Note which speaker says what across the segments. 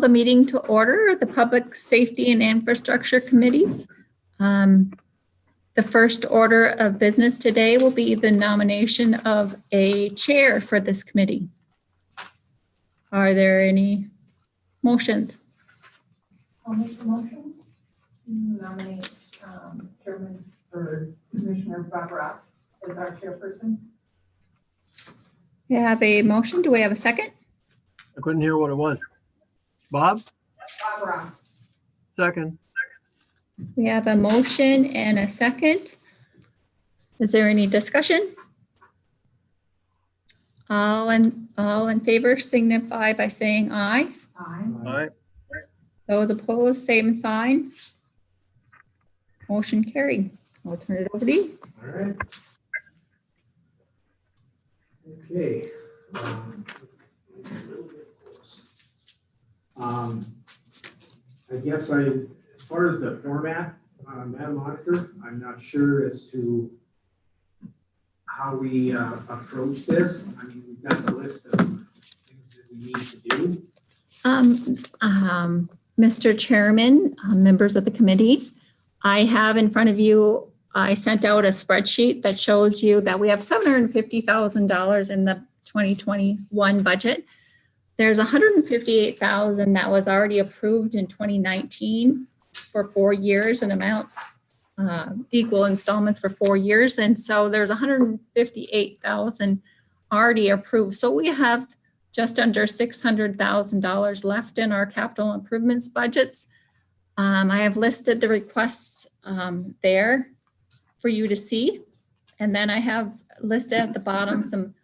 Speaker 1: the meeting to order, the Public Safety and Infrastructure Committee. The first order of business today will be the nomination of a chair for this committee. Are there any motions?
Speaker 2: I'll make the motion to nominate Chairman or Commissioner Bob Ross as our chairperson.
Speaker 1: We have a motion. Do we have a second?
Speaker 3: I couldn't hear what it was. Bob?
Speaker 2: Bob Ross.
Speaker 3: Second.
Speaker 1: We have a motion and a second. Is there any discussion? All in favor signify by saying aye.
Speaker 2: Aye.
Speaker 3: All right.
Speaker 1: Those opposed, same sign. Motion carried. I'll turn it over to you.
Speaker 4: All right. Okay. I guess as far as the format, Madam Auditor, I'm not sure as to how we approach this. I mean, we've got the list of things that we need to do.
Speaker 1: Mr. Chairman, members of the committee, I have in front of you, I sent out a spreadsheet that shows you that we have $750,000 in the 2021 budget. There's $158,000 that was already approved in 2019 for 4 years, an amount equal installments for 4 years. And so there's $158,000 already approved. So we have just under $600,000 left in our capital improvements budgets. I have listed the requests there for you to see. And then I have listed at the bottom some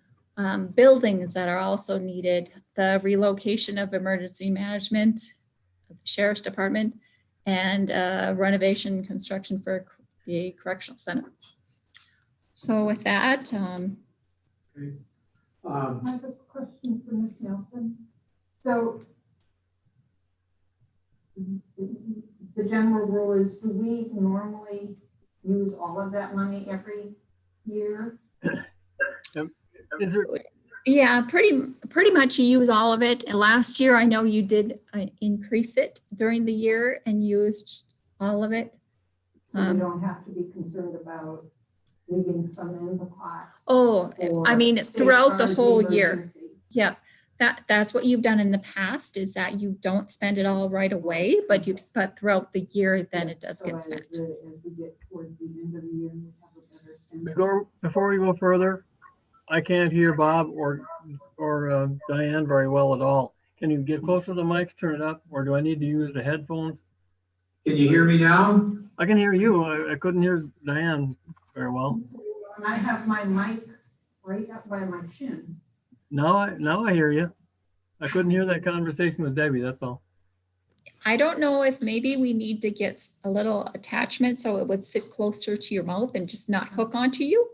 Speaker 1: buildings that are also needed. The relocation of emergency management, of the Sheriff's Department, and renovation construction for the Correctional Center. So with that,
Speaker 2: I have a question for Ms. Nelson. So the general rule is, do we normally use all of that money every year?
Speaker 3: Is there,
Speaker 1: yeah, pretty much you use all of it. And last year, I know you did increase it during the year and used all of it.
Speaker 2: So we don't have to be concerned about leaving some in the pot.
Speaker 1: Oh, I mean, throughout the whole year.
Speaker 2: Emergency.
Speaker 1: Yeah, that's what you've done in the past, is that you don't spend it all right away, but throughout the year, then it does get spent.
Speaker 2: As we get towards the end of the year, we have a better sense.
Speaker 3: before we go further, I can't hear Bob or Diane very well at all. Can you get closer to the mics, turn it up, or do I need to use the headphones?
Speaker 4: Can you hear me now?
Speaker 3: I can hear you. I couldn't hear Diane very well.
Speaker 2: And I have my mic right up by my chin.
Speaker 3: Now I hear you. I couldn't hear that conversation with Debbie, that's all.
Speaker 1: I don't know if maybe we need to get a little attachment so it would sit closer to your mouth and just not hook onto you.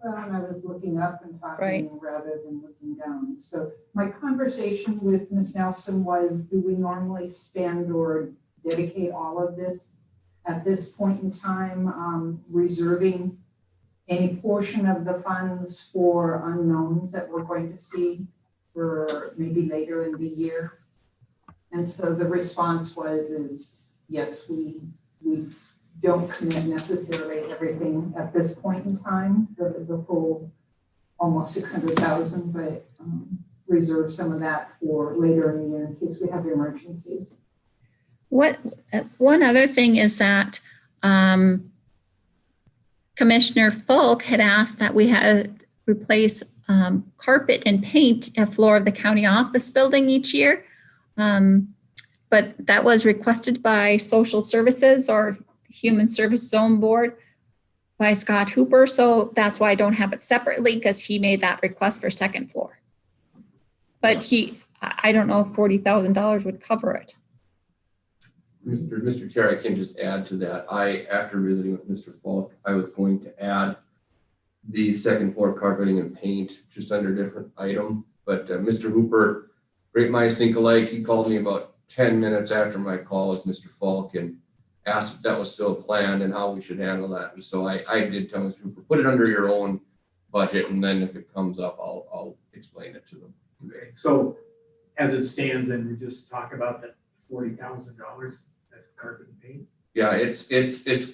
Speaker 2: Well, and I was looking up and talking
Speaker 1: Right.
Speaker 2: rather than looking down. So my conversation with Ms. Nelson was, do we normally spend or dedicate all of this at this point in time, reserving any portion of the funds for unknowns that we're going to see for maybe later in the year? And so the response is yes, we don't commit necessarily everything at this point in time, the full almost 600,000, but reserve some of that for later in the year in case we have emergencies.
Speaker 1: One other thing is that Commissioner Falk had asked that we had replace carpet and paint a floor of the county office building each year. But that was requested by Social Services or Human Service Zone Board by Scott Hooper. So that's why I don't have it separately, because he made that request for second floor. But I don't know if $40,000 would cover it.
Speaker 5: Mr. Chair, I can just add to that. After visiting with Mr. Falk, I was going to add the second floor carpeting and paint just under a different item. But Mr. Hooper, great minds think alike. He called me about 10 minutes after my call with Mr. Falk and asked if that was still planned and how we should handle that. And so I did tell Mr. Hooper, put it under your own budget, and then if it comes up, I'll explain it to them.
Speaker 4: Okay, so as it stands, and we just talk about the $40,000 at carpet and paint?
Speaker 5: Yeah, it's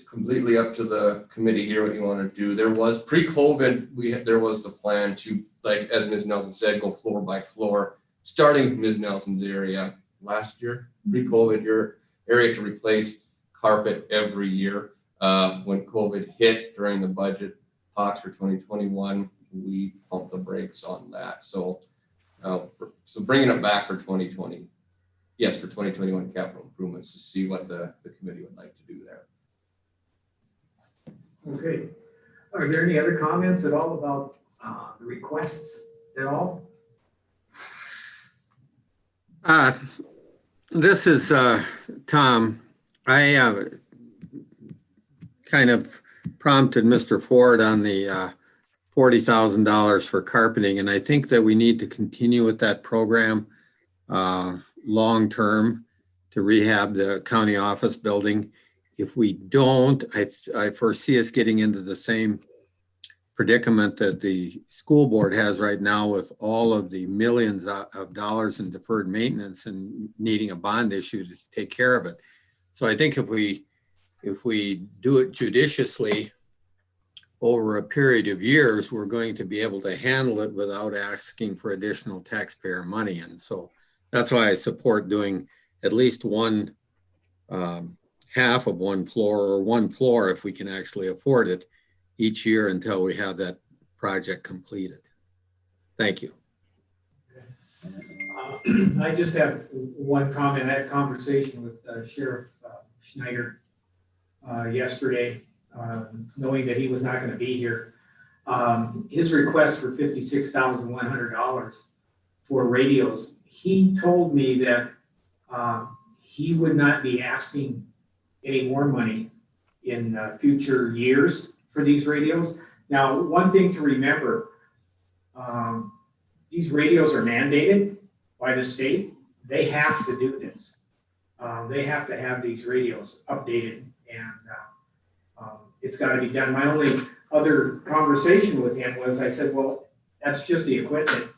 Speaker 5: completely up to the committee here what you want to do. There was pre-COVID, there was the plan to, like, as Ms. Nelson said, go floor by floor, starting with Ms. Nelson's area last year, pre-COVID, your area to replace carpet every year. When COVID hit during the budget talks for 2021, we pumped the brakes on that. So bringing it back for 2020. Yes, for 2021 capital improvements to see what the committee would like to do there.
Speaker 4: Okay. Are there any other comments at all about the requests at all?
Speaker 6: This is Tom. I kind of prompted Mr. Ford on the $40,000 for carpeting, and I think that we need to continue with that program long-term to rehab the county office building. If we don't, I foresee us getting into the same predicament that the school board has right now with all of the millions of dollars in deferred maintenance and needing a bond issue to take care of it. So I think if we do it judiciously over a period of years, we're going to be able to handle it without asking for additional taxpayer money. And so that's why I support doing at least one half of one floor, or one floor if we can actually afford it, each year until we have that project completed. Thank you.
Speaker 4: I just have one comment. I had a conversation with Sheriff Schneider yesterday, knowing that he was not going to be here. His request for $56,100 for radios, he told me that he would not be asking any more money in future years for these radios. Now, one thing to remember, these radios are mandated by the state. They have to do this. They have to have these radios updated, and it's got to be done. My only other conversation with him was, I said, well, that's just the equipment.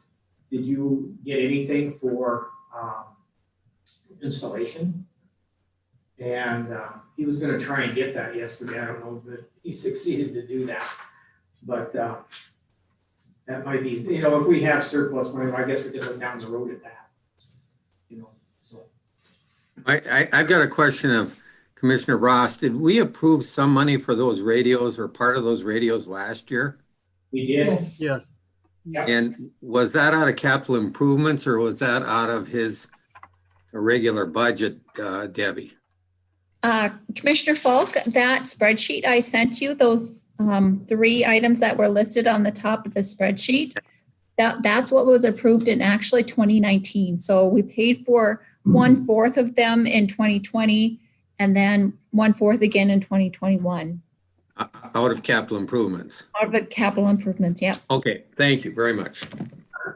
Speaker 4: Did you get anything for installation? And he was going to try and get that yesterday. I don't know that he succeeded to do that, but that might be, if we have surplus money, I guess we could look down the road at that, so.
Speaker 6: I've got a question of Commissioner Ross. Did we approve some money for those radios or part of those radios last year?
Speaker 4: We did.
Speaker 3: Yes.
Speaker 4: Yep.
Speaker 6: And was that out of capital improvements or was that out of his regular budget, Debbie?
Speaker 1: Commissioner Falk, that spreadsheet I sent you, those 3 items that were listed on the top of the spreadsheet, that's what was approved in actually 2019. So we paid for 1/4 of them in 2020 and then 1/4 again in 2021.
Speaker 6: Out of capital improvements.
Speaker 1: Out of the capital improvements, yeah.
Speaker 6: Okay, thank you very much.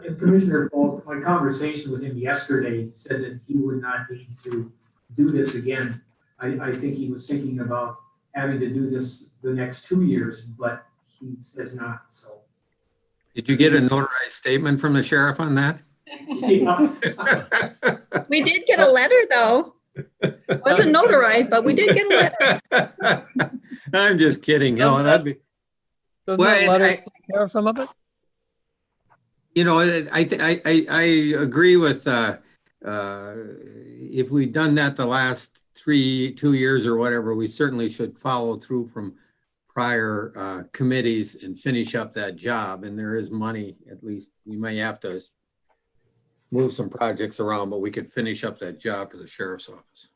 Speaker 4: And Commissioner Falk, my conversation with him yesterday said that he would not need to do this again. I think he was thinking about having to do this the next 2 years, but he says not, so.
Speaker 6: Did you get a notarized statement from the sheriff on that?
Speaker 4: Yeah.
Speaker 1: We did get a letter though. Wasn't notarized, but we did get a letter.
Speaker 6: I'm just kidding. No, that'd be.
Speaker 3: Doesn't
Speaker 6: Well,
Speaker 3: that letter take care of some of it?
Speaker 6: I agree with if we'd done that the last 2 years or whatever, we certainly should follow through from prior committees and finish up that job. And there is money, at least we may have to move some projects around, but we could finish up that job for the sheriff's office.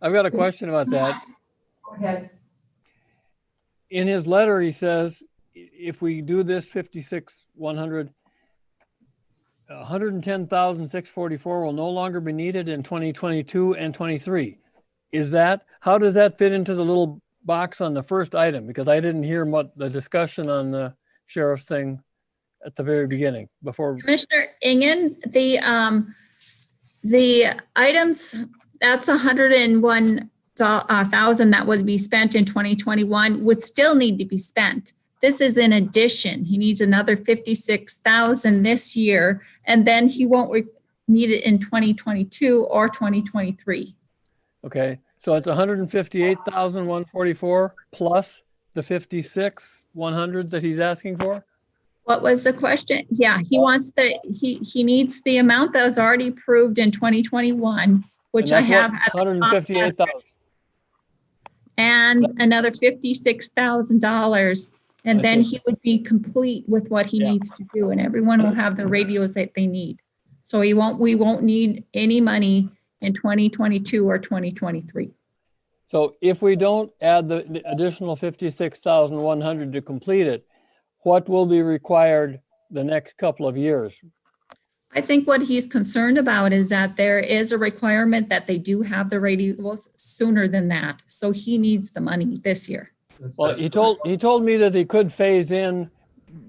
Speaker 3: I've got a question about that.
Speaker 2: Go ahead.
Speaker 3: In his letter, he says, if we do this 56,100, 110,644 will no longer be needed in 2022 and 23. How does that fit into the little box on the first item? Because I didn't hear the discussion on the sheriff's thing at the very beginning before.
Speaker 1: Commissioner Ingen, the items, that's 101,000 that would be spent in 2021 would still need to be spent. This is in addition. He needs another 56,000 this year, and then he won't need it in 2022 or 2023.
Speaker 3: Okay, so it's 158,144 plus the 56,100 that he's asking for?
Speaker 1: What was the question? Yeah, he wants he needs the amount that was already approved in 2021, which I have at the top,
Speaker 3: 158,000.
Speaker 1: and another $56,000. And
Speaker 3: I
Speaker 1: then
Speaker 3: see.
Speaker 1: he would be complete with what he
Speaker 3: Yeah.
Speaker 1: needs to do, and everyone will have the radios that they need. So we won't need any money in 2022 or 2023.
Speaker 3: So if we don't add the additional 56,100 to complete it, what will be required the next couple of years?
Speaker 1: I think what he's concerned about is that there is a requirement that they do have the radios sooner than that. So he needs the money this year.
Speaker 3: Well, he told me that he could phase in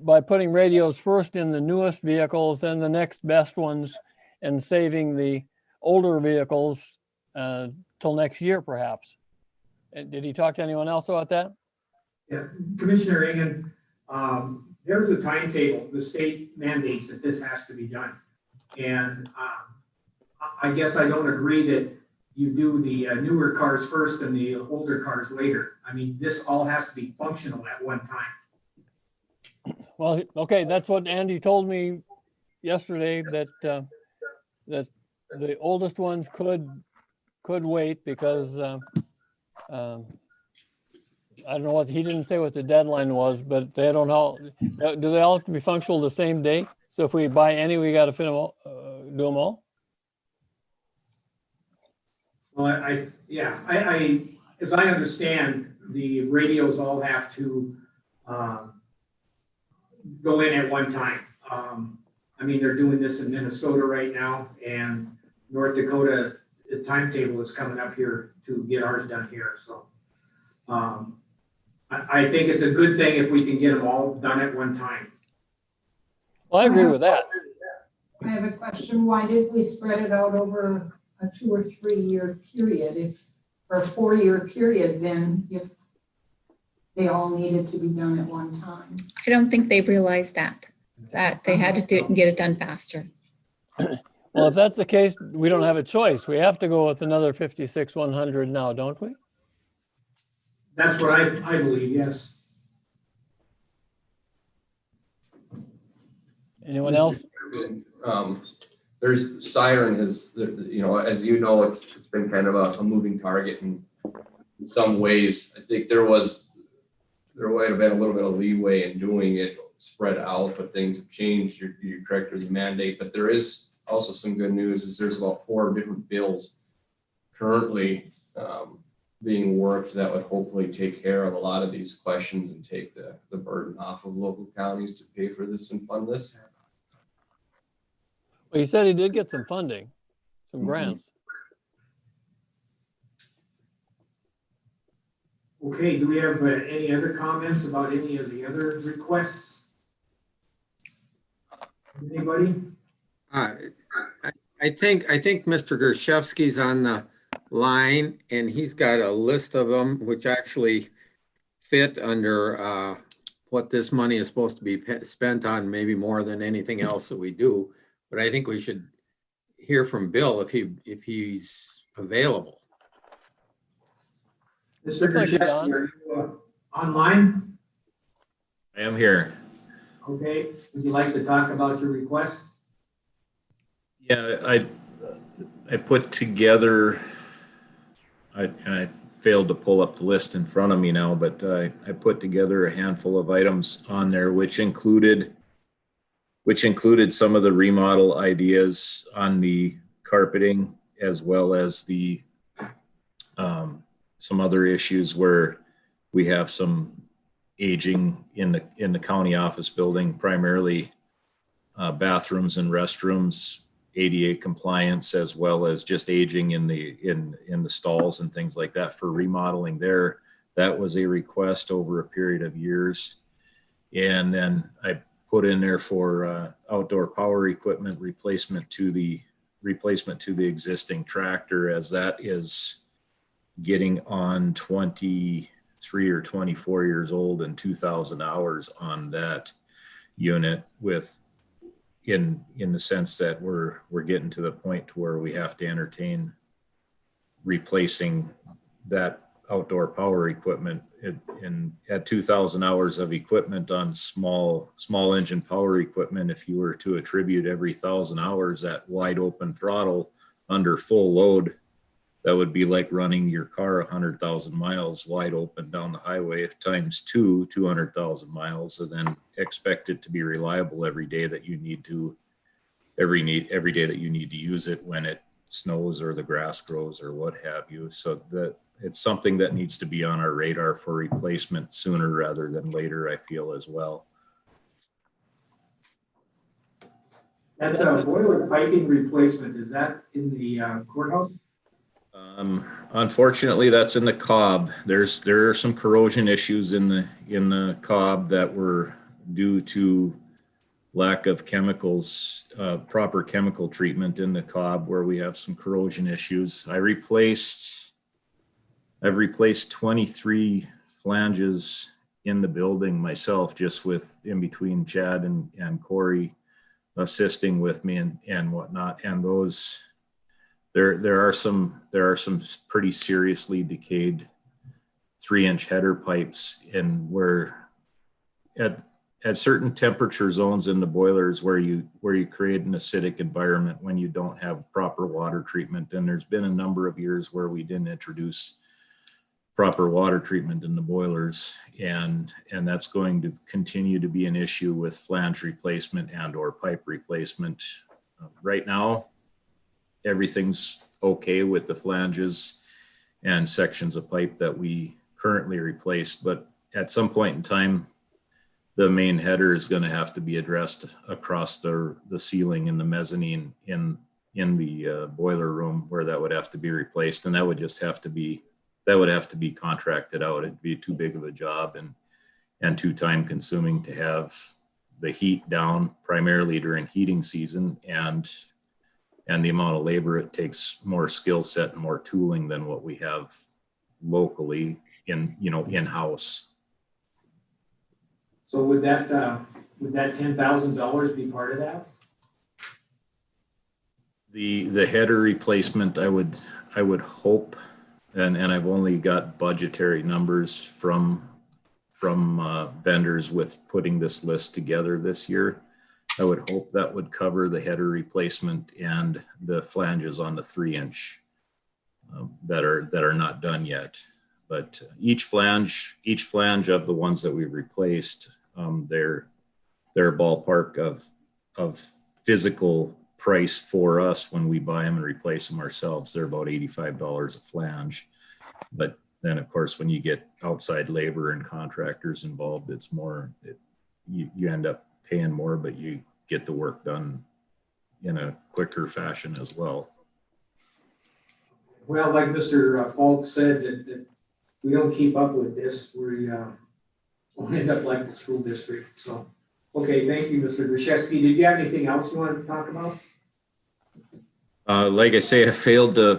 Speaker 3: by putting radios first in the newest vehicles, then the next best ones, and saving the older vehicles till next year, perhaps. And did he talk to anyone else about that?
Speaker 4: Yeah, Commissioner Engen, there's a timetable, the state mandates that this has to be done. And I guess I don't agree that you do the newer cars first and the older cars later. I mean, this all has to be functional at one time.
Speaker 3: Well, okay, that's what Andy told me yesterday, that that the oldest ones could wait because I don't know what, he didn't say what the deadline was, but they don't all, do they all have to be functional the same day? So if we buy any, we got to fit them all, do them all?
Speaker 4: Well, I as I understand, the radios all have to go in at one time. I mean, they're doing this in Minnesota right now, and North Dakota, the timetable is coming up here to get ours done here. So I think it's a good thing if we can get them all done at one time.
Speaker 3: Well, I agree with that.
Speaker 2: I have a question. Why did we spread it out over a 2 or 3 year period, or a 4-year period, then if they all needed to be done at one time?
Speaker 1: I don't think they realized that they had to do it and get it done faster.
Speaker 3: Well, if that's the case, we don't have a choice. We have to go with another 56,100 now, don't we?
Speaker 4: That's what I believe, yes.
Speaker 3: Anyone else?
Speaker 5: There's Siren has, you know, as you know, it's been kind of a moving target in some ways. I think there might have been a little bit of leeway in doing it spread out, but things have changed. You're correct, there's a mandate, but there is also some good news is there's about 4 different bills currently being worked that would hopefully take care of a lot of these questions and take the burden off of local counties to pay for this and fund this.
Speaker 3: Well, he said he did get some funding, some grants.
Speaker 4: Okay, do we have any other comments about any of the other requests? Anybody?
Speaker 6: I think Mr. Gershevsky's on the line, and he's got a list of them which actually fit under what this money is supposed to be spent on, maybe more than anything else that we do. But I think we should hear from Bill if he's available.
Speaker 4: Mr. Gershevsky, are you online?
Speaker 7: I am here.
Speaker 4: Okay, would you like to talk about your request?
Speaker 7: Yeah, I put together, I failed to pull up the list in front of me now, but I put together a handful of items on there, which included some of the remodel ideas on the carpeting, as well as the some other issues where we have some aging in the county office building, primarily bathrooms and restrooms, ADA compliance, as well as just aging in the stalls and things like that for remodeling there. That was a request over a period of years. And then I put in there for outdoor power equipment replacement to the existing tractor, as that is getting on 23 or 24 years old and 2,000 hours on that unit, with in the sense that we're getting to the point to where we have to entertain replacing that outdoor power equipment at 2,000 hours of equipment on small engine power equipment. If you were to attribute every 1,000 hours at wide open throttle under full load, that would be like running your car 100,000 miles wide open down the highway times 200,000 miles, and then expect it to be reliable every day that you need to use it when it snows or the grass grows or what have you. So that it's something that needs to be on our radar for replacement sooner rather than later, I feel, as well.
Speaker 4: That boiler piping replacement, is that in the courthouse?
Speaker 7: Unfortunately, that's in the Cobb. There are some corrosion issues in the Cobb that were due to lack of chemicals, proper chemical treatment in the Cobb, where we have some corrosion issues. I've replaced 23 flanges in the building myself, just with in between Chad and Corey assisting with me and whatnot. And those, there are some pretty seriously decayed 3-inch header pipes, and where at certain temperature zones in the boilers where you create an acidic environment when you don't have proper water treatment. And there's been a number of years where we didn't introduce proper water treatment in the boilers, and that's going to continue to be an issue with flange replacement and or pipe replacement. Right now, everything's okay with the flanges and sections of pipe that we currently replace, but at some point in time, the main header is going to have to be addressed across the ceiling in the mezzanine in the boiler room, where that would have to be replaced, and that would have to be contracted out. It'd be too big of a job and too time consuming to have the heat down primarily during heating season, and the amount of labor it takes, more skill set and more tooling than what we have locally in-house.
Speaker 4: So would that $10,000 be part of that?
Speaker 7: The header replacement, I would hope, and I've only got budgetary numbers from vendors with putting this list together this year. I would hope that would cover the header replacement and the flanges on the 3-inch that are not done yet. But each flange of the ones that we've replaced, their ballpark of physical price for us when we buy them and replace them ourselves, they're about $85 a flange. But then, of course, when you get outside labor and contractors involved, it's more. You end up paying more, but you get the work done in a quicker fashion as well.
Speaker 4: Well, like Mr. Falk said, that we don't keep up with this, we'll end up like the school district. So, okay, thank you, Mr. Grishevsky. Did you have anything else you wanted to talk about?
Speaker 7: Like I say, I failed to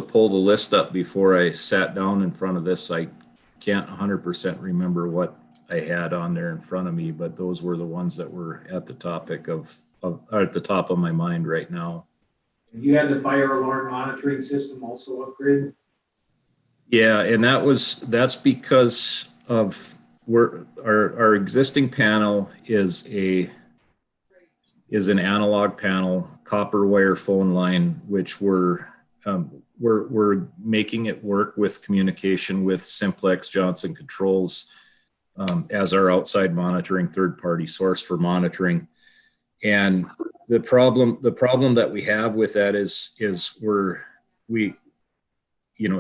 Speaker 7: pull the list up before I sat down in front of this. I can't 100% remember what I had on there in front of me, but those were the ones that were at the topic at the top of my mind right now.
Speaker 4: You had the fire alarm monitoring system also upgraded?
Speaker 7: Yeah, and that's because of our existing panel is an analog panel, copper wire phone line, which we're making it work with communication with Simplex Johnson Controls as our outside monitoring third-party source for monitoring. And the problem that we have with that is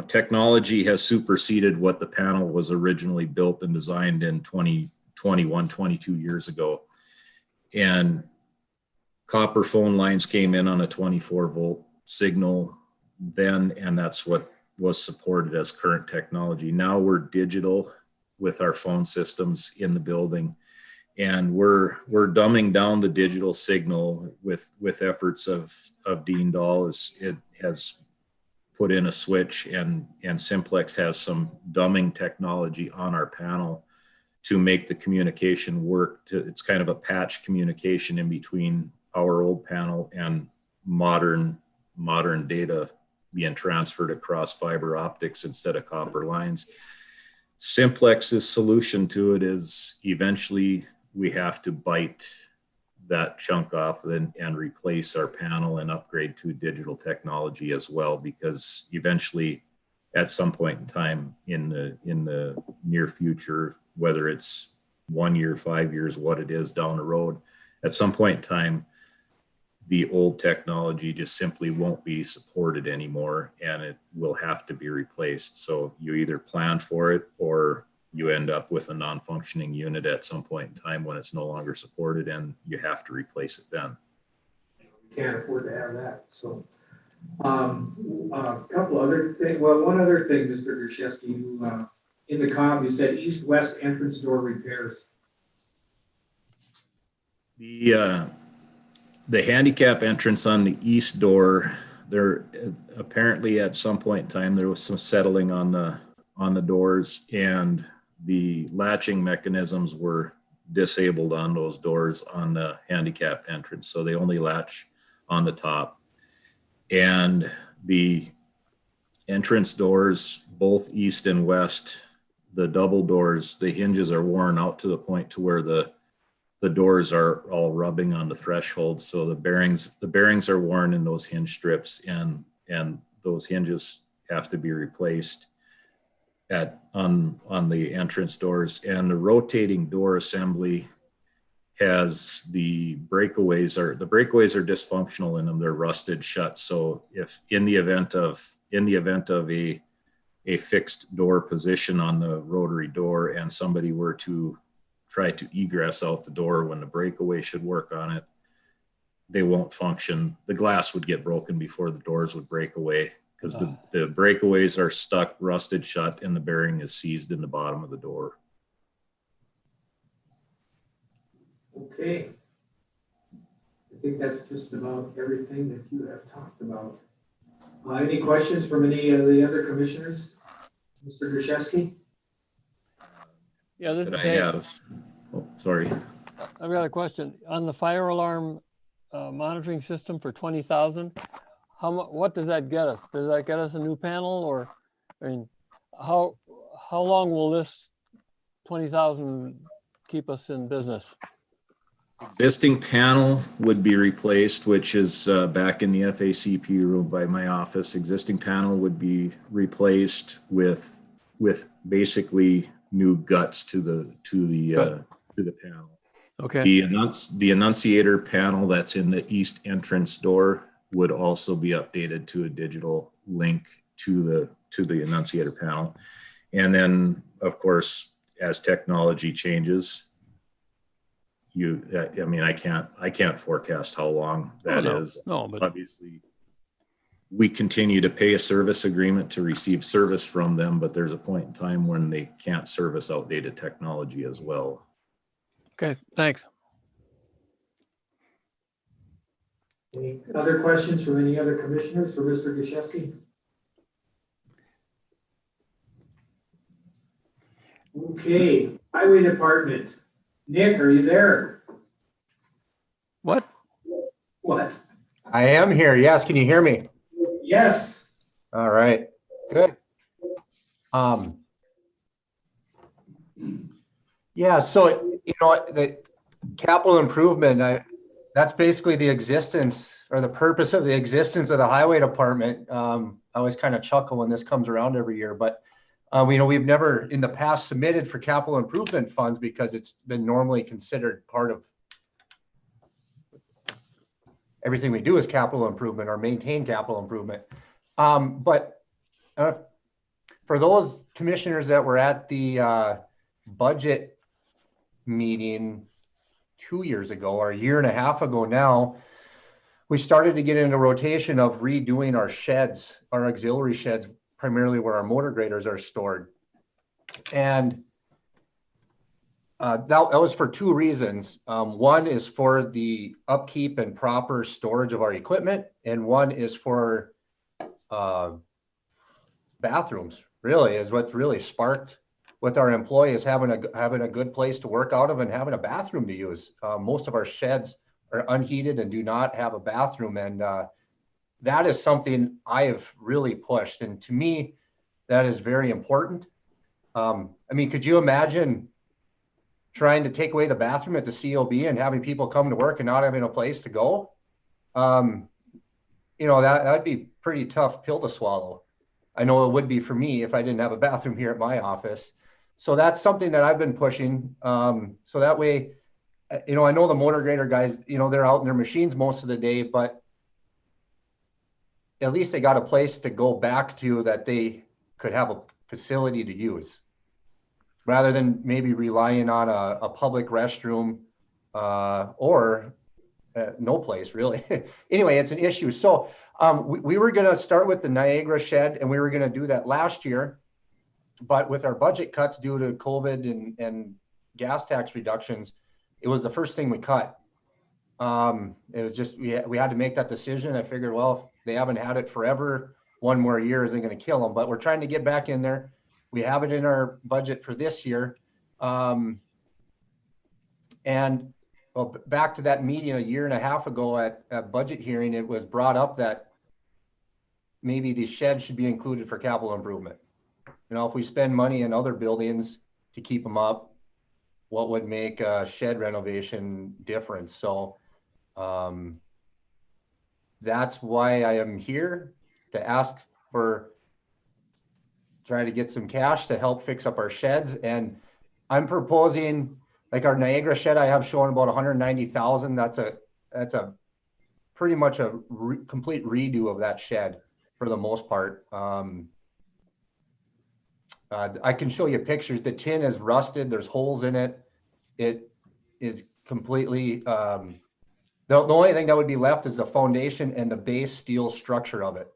Speaker 7: technology has superseded what the panel was originally built and designed in 22 years ago. And copper phone lines came in on a 24-volt signal then, and that's what was supported as current technology. Now we're digital with our phone systems in the building, and we're dumbing down the digital signal with efforts of Dean Dahl. It has put in a switch, and Simplex has some dumbing technology on our panel to make the communication work. It's kind of a patch communication in between our old panel and modern data being transferred across fiber optics instead of copper lines. Simplex's solution to it is eventually we have to bite that chunk off and replace our panel and upgrade to digital technology as well, because eventually at some point in time in the near future, whether it's 1 year, 5 years, what it is down the road, at some point in time, the old technology just simply won't be supported anymore and it will have to be replaced. So you either plan for it or you end up with a non-functioning unit at some point in time when it's no longer supported and you have to replace it then.
Speaker 4: We can't afford to have that, so. A couple other things, well, one other thing, Mr. Grzeszewski, you, in the Cobb, you said east-west entrance door repairs.
Speaker 7: The handicap entrance on the east door, there apparently at some point in time there was some settling on the doors, and the latching mechanisms were disabled on those doors on the handicap entrance, so they only latch on the top. And the entrance doors, both east and west, the double doors, the hinges are worn out to the point to where the doors are all rubbing on the threshold. So the bearings are worn in those hinge strips, and those hinges have to be replaced on the entrance doors. And the rotating door assembly has the breakaways are dysfunctional in them. They're rusted shut. So if in the event of a fixed door position on the rotary door and somebody were to try to egress out the door when the breakaway should work on it, they won't function. The glass would get broken before the doors would break away because the breakaways are stuck, rusted shut, and the bearing is seized in the bottom of the door.
Speaker 4: Okay. I think that's just about everything that you have talked about. Any questions from any of the other commissioners? Mr. Grzeszewski?
Speaker 3: Yeah, this is
Speaker 7: That I
Speaker 3: Dave.
Speaker 7: have. Oh, sorry.
Speaker 3: I've got a question on the fire alarm monitoring system for 20,000. What does that get us? Does that get us a new panel, or I mean, how long will this 20,000 keep us in business?
Speaker 7: Existing panel would be replaced, which is back in the FACP room by my office. Existing panel would be replaced with basically new guts to the panel.
Speaker 3: Okay.
Speaker 7: The annunciator panel that's in the east entrance door would also be updated to a digital link to the annunciator panel. And then, of course, as technology changes, I can't forecast how long that is.
Speaker 3: No, but
Speaker 7: obviously we continue to pay a service agreement to receive service from them, but there's a point in time when they can't service outdated technology as well.
Speaker 3: okay, thanks.
Speaker 4: Any other questions from any other commissioners for Mr. Grzeszewski? Okay, Highway Department. Nick, are you there?
Speaker 3: What?
Speaker 4: What?
Speaker 8: I am here. Yes. Can you hear me?
Speaker 4: Yes.
Speaker 8: All right. Good. Yeah. So, the capital improvement, that's basically the existence or the purpose of the existence of the highway department. I always kind of chuckle when this comes around every year, but we've never in the past submitted for capital improvement funds because it's been normally considered part of everything we do is capital improvement or maintain capital improvement. But for those commissioners that were at the budget meeting 2 years ago or a year and a half ago now, we started to get into rotation of redoing our sheds, our auxiliary sheds, primarily where our motor graders are stored. And that was for two reasons. One is for the upkeep and proper storage of our equipment, and one is for bathrooms. Really, is what really sparked with our employees having a good place to work out of and having a bathroom to use. Most of our sheds are unheated and do not have a bathroom. And that is something I have really pushed. And to me, that is very important. I mean, could you imagine trying to take away the bathroom at the COB and having people come to work and not having a place to go? You know, that'd be pretty tough pill to swallow. I know it would be for me if I didn't have a bathroom here at my office. So that's something that I've been pushing. So that way, you know, I know the motor grader guys, you know, they're out in their machines most of the day, but at least they got a place to go back to that they could have a facility to use, rather than maybe relying on a public restroom or no place really. Anyway, it's an issue. So we were going to start with the Niagara Shed, and we were going to do that last year. But with our budget cuts due to COVID and gas tax reductions, it was the first thing we cut. It was just, we had to make that decision. I figured, well, if they haven't had it forever, one more year isn't going to kill them. But we're trying to get back in there. We have it in our budget for this year. And well, back to that meeting a year and a half ago at budget hearing, it was brought up that maybe the shed should be included for capital improvement. You know, if we spend money in other buildings to keep them up, what would make a shed renovation different? So that's why I am here, to ask for, try to get some cash to help fix up our sheds. And I'm proposing, like our Niagara Shed, I have shown about 190,000. That's a pretty much a complete redo of that shed for the most part. I can show you pictures. The tin is rusted. There's holes in it. It is completely, the only thing that would be left is the foundation and the base steel structure of it.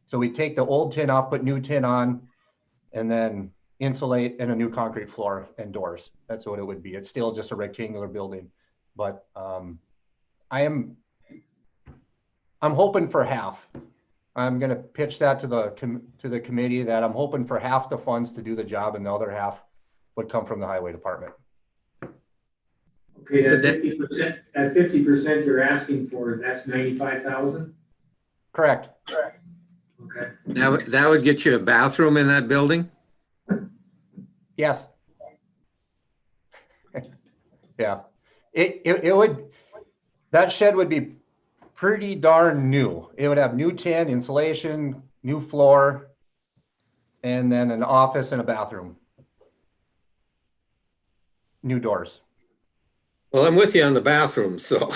Speaker 8: So we take the old tin off, put new tin on, and then insulate and a new concrete floor and doors. That's what it would be. It's still just a rectangular building, but I'm hoping for half. I'm going to pitch that to the committee, that I'm hoping for half the funds to do the job, and the other half would come from the highway department.
Speaker 4: Okay, that 50% you're asking for, that's 95,000?
Speaker 8: Correct.
Speaker 4: Okay.
Speaker 6: That would get you a bathroom in that building?
Speaker 8: Yes. Yeah. It would, that shed would be pretty darn new. It would have new tin, insulation, new floor, and then an office and a bathroom. New doors.
Speaker 6: Well, I'm with you on the bathroom, so.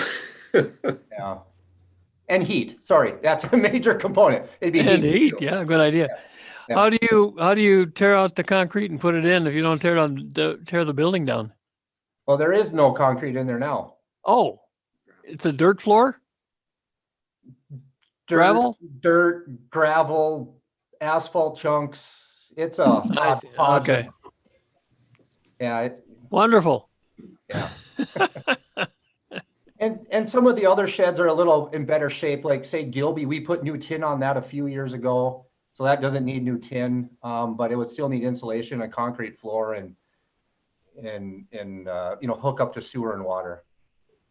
Speaker 8: Yeah. And heat. Sorry, that's a major component. It'd be
Speaker 3: And
Speaker 8: heat.
Speaker 3: heat, yeah, good idea.
Speaker 8: Yeah.
Speaker 3: How do you tear out the concrete and put it in if you don't tear the building down?
Speaker 8: Well, there is no concrete in there now.
Speaker 3: Oh, it's a dirt floor? Gravel?
Speaker 8: Dirt, gravel, asphalt chunks. It's a
Speaker 3: I see.
Speaker 8: hodgepodge of-
Speaker 3: Okay,
Speaker 8: Yeah.
Speaker 3: wonderful.
Speaker 8: Yeah. And some of the other sheds are a little in better shape, like say Gilby, we put new tin on that a few years ago. So that doesn't need new tin, but it would still need insulation, a concrete floor, and you know, hook up to sewer and water.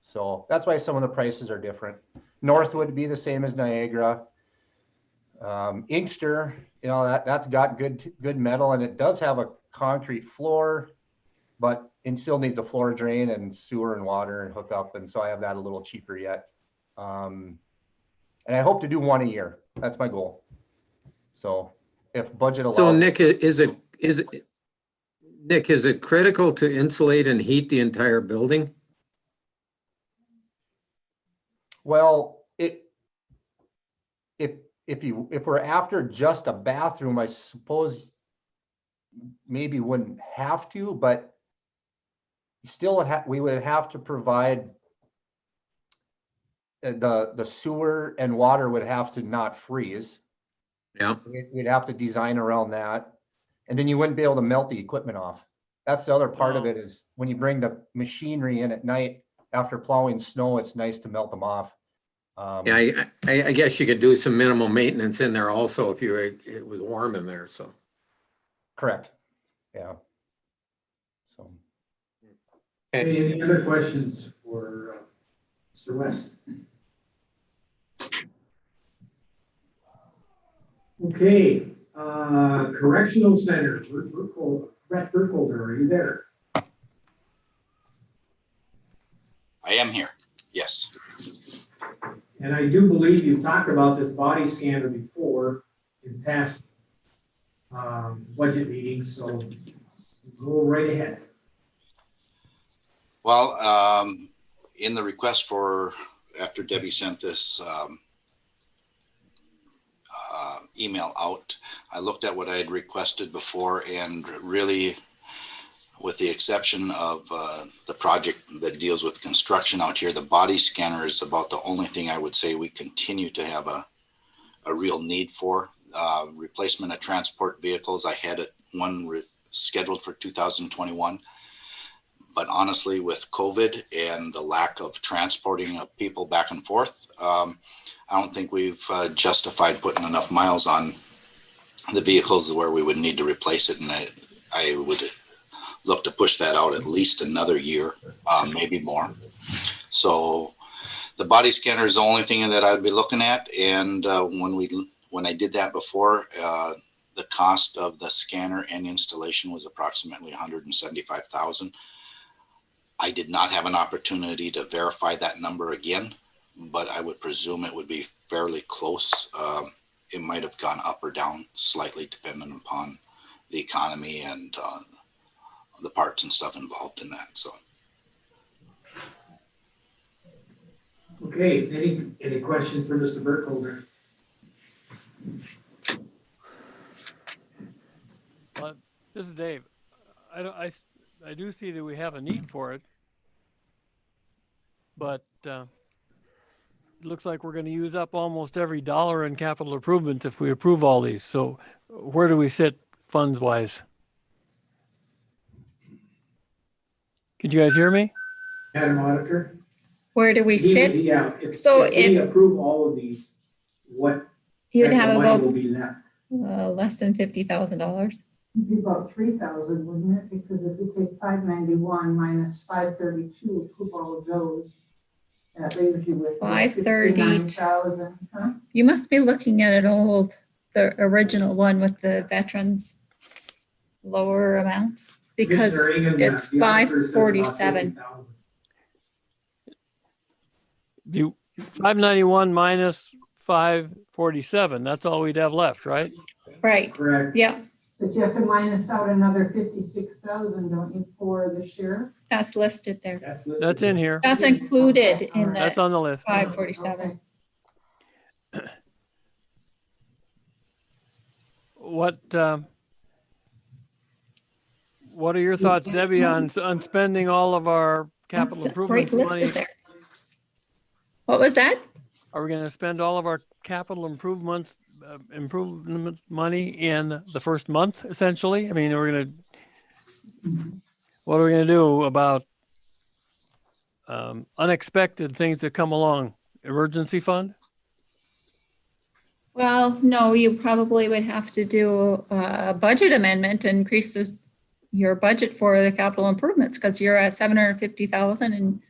Speaker 8: So that's why some of the prices are different. North would be the same as Niagara. Inkster, you know, that's got good metal, and it does have a concrete floor, but it still needs a floor drain and sewer and water and hook up. And so I have that a little cheaper yet. And I hope to do one a year. That's my goal. So if budget allows.
Speaker 6: So Nick, is it critical to insulate and heat the entire building?
Speaker 8: Well, if we're after just a bathroom, I suppose maybe wouldn't have to, but still we would have to provide the sewer and water would have to not freeze.
Speaker 6: Yeah.
Speaker 8: We'd have to design around that, and then you wouldn't be able to melt the equipment off. That's the other part of it, is when you bring the machinery in at night after plowing snow, it's nice to melt them off.
Speaker 6: Yeah, I guess you could do some minimal maintenance in there also if it was warm in there, so.
Speaker 8: Correct. Yeah. So.
Speaker 4: Any other questions for Mr. West. Okay, Correctional Center, Brett Burkholder, are you there?
Speaker 9: I am here, yes.
Speaker 4: And I do believe you've talked about this body scanner before in past budget meetings, so go right ahead.
Speaker 9: Well, in the request for, after Debbie sent this email out, I looked at what I had requested before, and really, with the exception of the project that deals with construction out here, the body scanner is about the only thing I would say we continue to have a real need for. Replacement of transport vehicles, I had one scheduled for 2021. But honestly, with COVID and the lack of transporting of people back and forth, I don't think we've justified putting enough miles on the vehicles where we would need to replace it. And I would look to push that out at least another year, maybe more. So the body scanner is the only thing that I'd be looking at. And when I did that before, the cost of the scanner and installation was approximately $175,000. I did not have an opportunity to verify that number again, but I would presume it would be fairly close. It might have gone up or down slightly depending upon the economy and the parts and stuff involved in that. So.
Speaker 4: Okay, any questions for Mr. Burkholder?
Speaker 3: This is Dave. I do see that we have a need for it, but it looks like we're going to use up almost every dollar in capital improvements if we approve all these. So where do we sit funds wise? Can you guys hear me?
Speaker 4: Madam Auditor?
Speaker 1: Where do we sit?
Speaker 4: Yeah,
Speaker 1: So
Speaker 4: if we approve all of these, what
Speaker 1: You'd
Speaker 4: type
Speaker 1: have
Speaker 4: of money
Speaker 1: about
Speaker 4: will be left?
Speaker 1: less than $50,000.
Speaker 2: It'd be about 3,000, wouldn't it? Because if you take 591 minus 532, approve all of those, that leaves you with 59,000. Huh?
Speaker 1: You must be looking at the original one with the veterans lower amount, because
Speaker 4: Commissioner Egan,
Speaker 1: it's
Speaker 4: the auditor says about
Speaker 1: 547.
Speaker 4: 50,000.
Speaker 3: You 591 minus 547. That's all we'd have left, right?
Speaker 1: Right.
Speaker 4: Correct.
Speaker 1: Yeah,
Speaker 2: But you have to minus out another 56,000, don't you, for the sheriff?
Speaker 1: that's listed there.
Speaker 4: That's listed.
Speaker 3: That's in here.
Speaker 1: That's included in
Speaker 3: That's
Speaker 1: the
Speaker 3: on the list.
Speaker 1: 547.
Speaker 2: Okay.
Speaker 3: What are your thoughts, Debbie, on spending all of our capital
Speaker 1: That's
Speaker 3: improvement
Speaker 1: right listed
Speaker 3: money?
Speaker 1: there. What was that?
Speaker 3: Are we going to spend all of our capital improvement money in the first month, essentially? I mean, what are we going to do about unexpected things that come along? Emergency fund?
Speaker 1: Well, no, you probably would have to do a budget amendment and increase your budget for the capital improvements, because you're at 750,000, and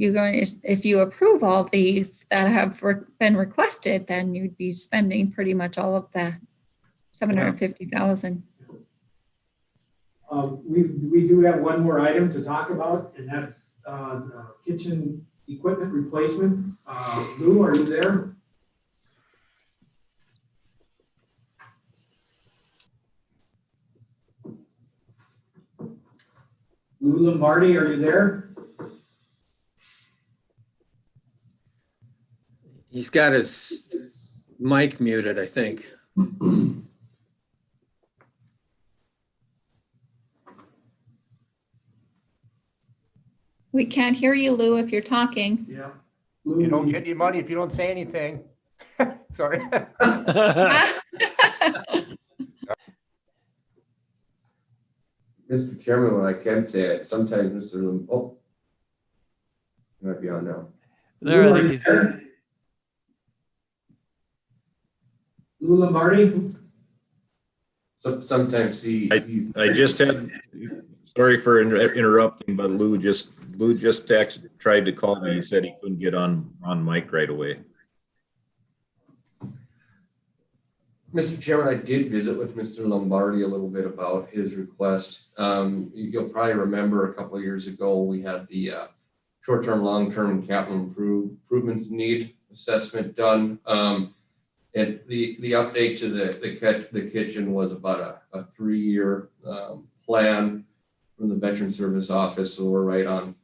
Speaker 1: if you approve all these that have been requested, then you'd be spending pretty much all of the 750,000.
Speaker 4: We do have one more item to talk about, and that's kitchen equipment replacement. Lou, are you there? Lou Lombardi, are you there?
Speaker 6: He's got his mic muted, I think.
Speaker 1: We can't hear you, Lou, if you're talking.
Speaker 4: Yeah.
Speaker 8: You don't get any money if you don't say anything. Sorry.
Speaker 5: Mr. Chairman, what I can say, sometimes Mr. Lim, you might be on now.
Speaker 3: There, I
Speaker 4: Lou, are
Speaker 3: think
Speaker 4: you
Speaker 3: he's
Speaker 4: there? Lou Lombardi?
Speaker 5: So sometimes
Speaker 7: I just had Sorry for interrupting, but Lou just tried to call me. He said he couldn't get on mic right away.
Speaker 5: Mr. Chairman, I did visit with Mr. Lombardi a little bit about his request. You'll probably remember a couple of years ago, we had the short-term, long-term capital improvements need assessment done. And the update to the kitchen was about a 3-year plan from the Veteran Service Office, so we're right on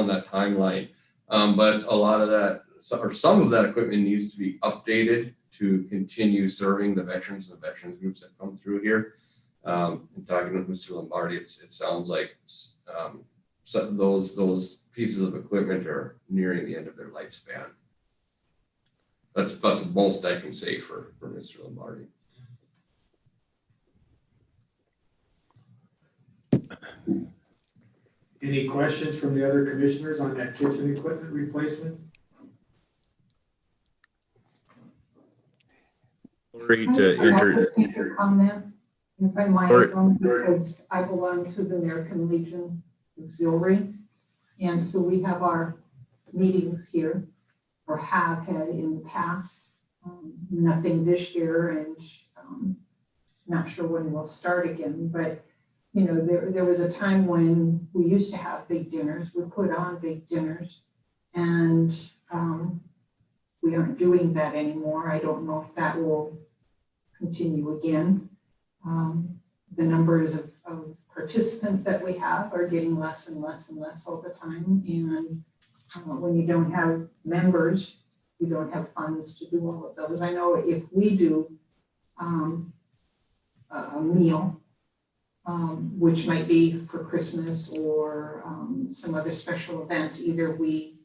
Speaker 5: that timeline. But a lot of that, or some of that equipment needs to be updated to continue serving the veterans and the veterans groups that come through here. And talking with Mr. Lombardi, it sounds like so those pieces of equipment are nearing the end of their lifespan. That's about the most I can say for Mr. Lombardi.
Speaker 4: Any questions from the other commissioners on that kitchen equipment replacement?
Speaker 7: Sorry to
Speaker 2: Make a comment, if I might, because I belong to the American Legion Auxiliary. And so we have our meetings here, or have had in the past. Nothing this year, and not sure when we'll start again. But you know, there was a time when we used to have big dinners. We put on big dinners, and we aren't doing that anymore. I don't know if that will continue again. The numbers of participants that we have are getting less and less and less all the time. And when you don't have members, you don't have funds to do all of those. I know if we do a meal, which might be for Christmas or some other special event, either we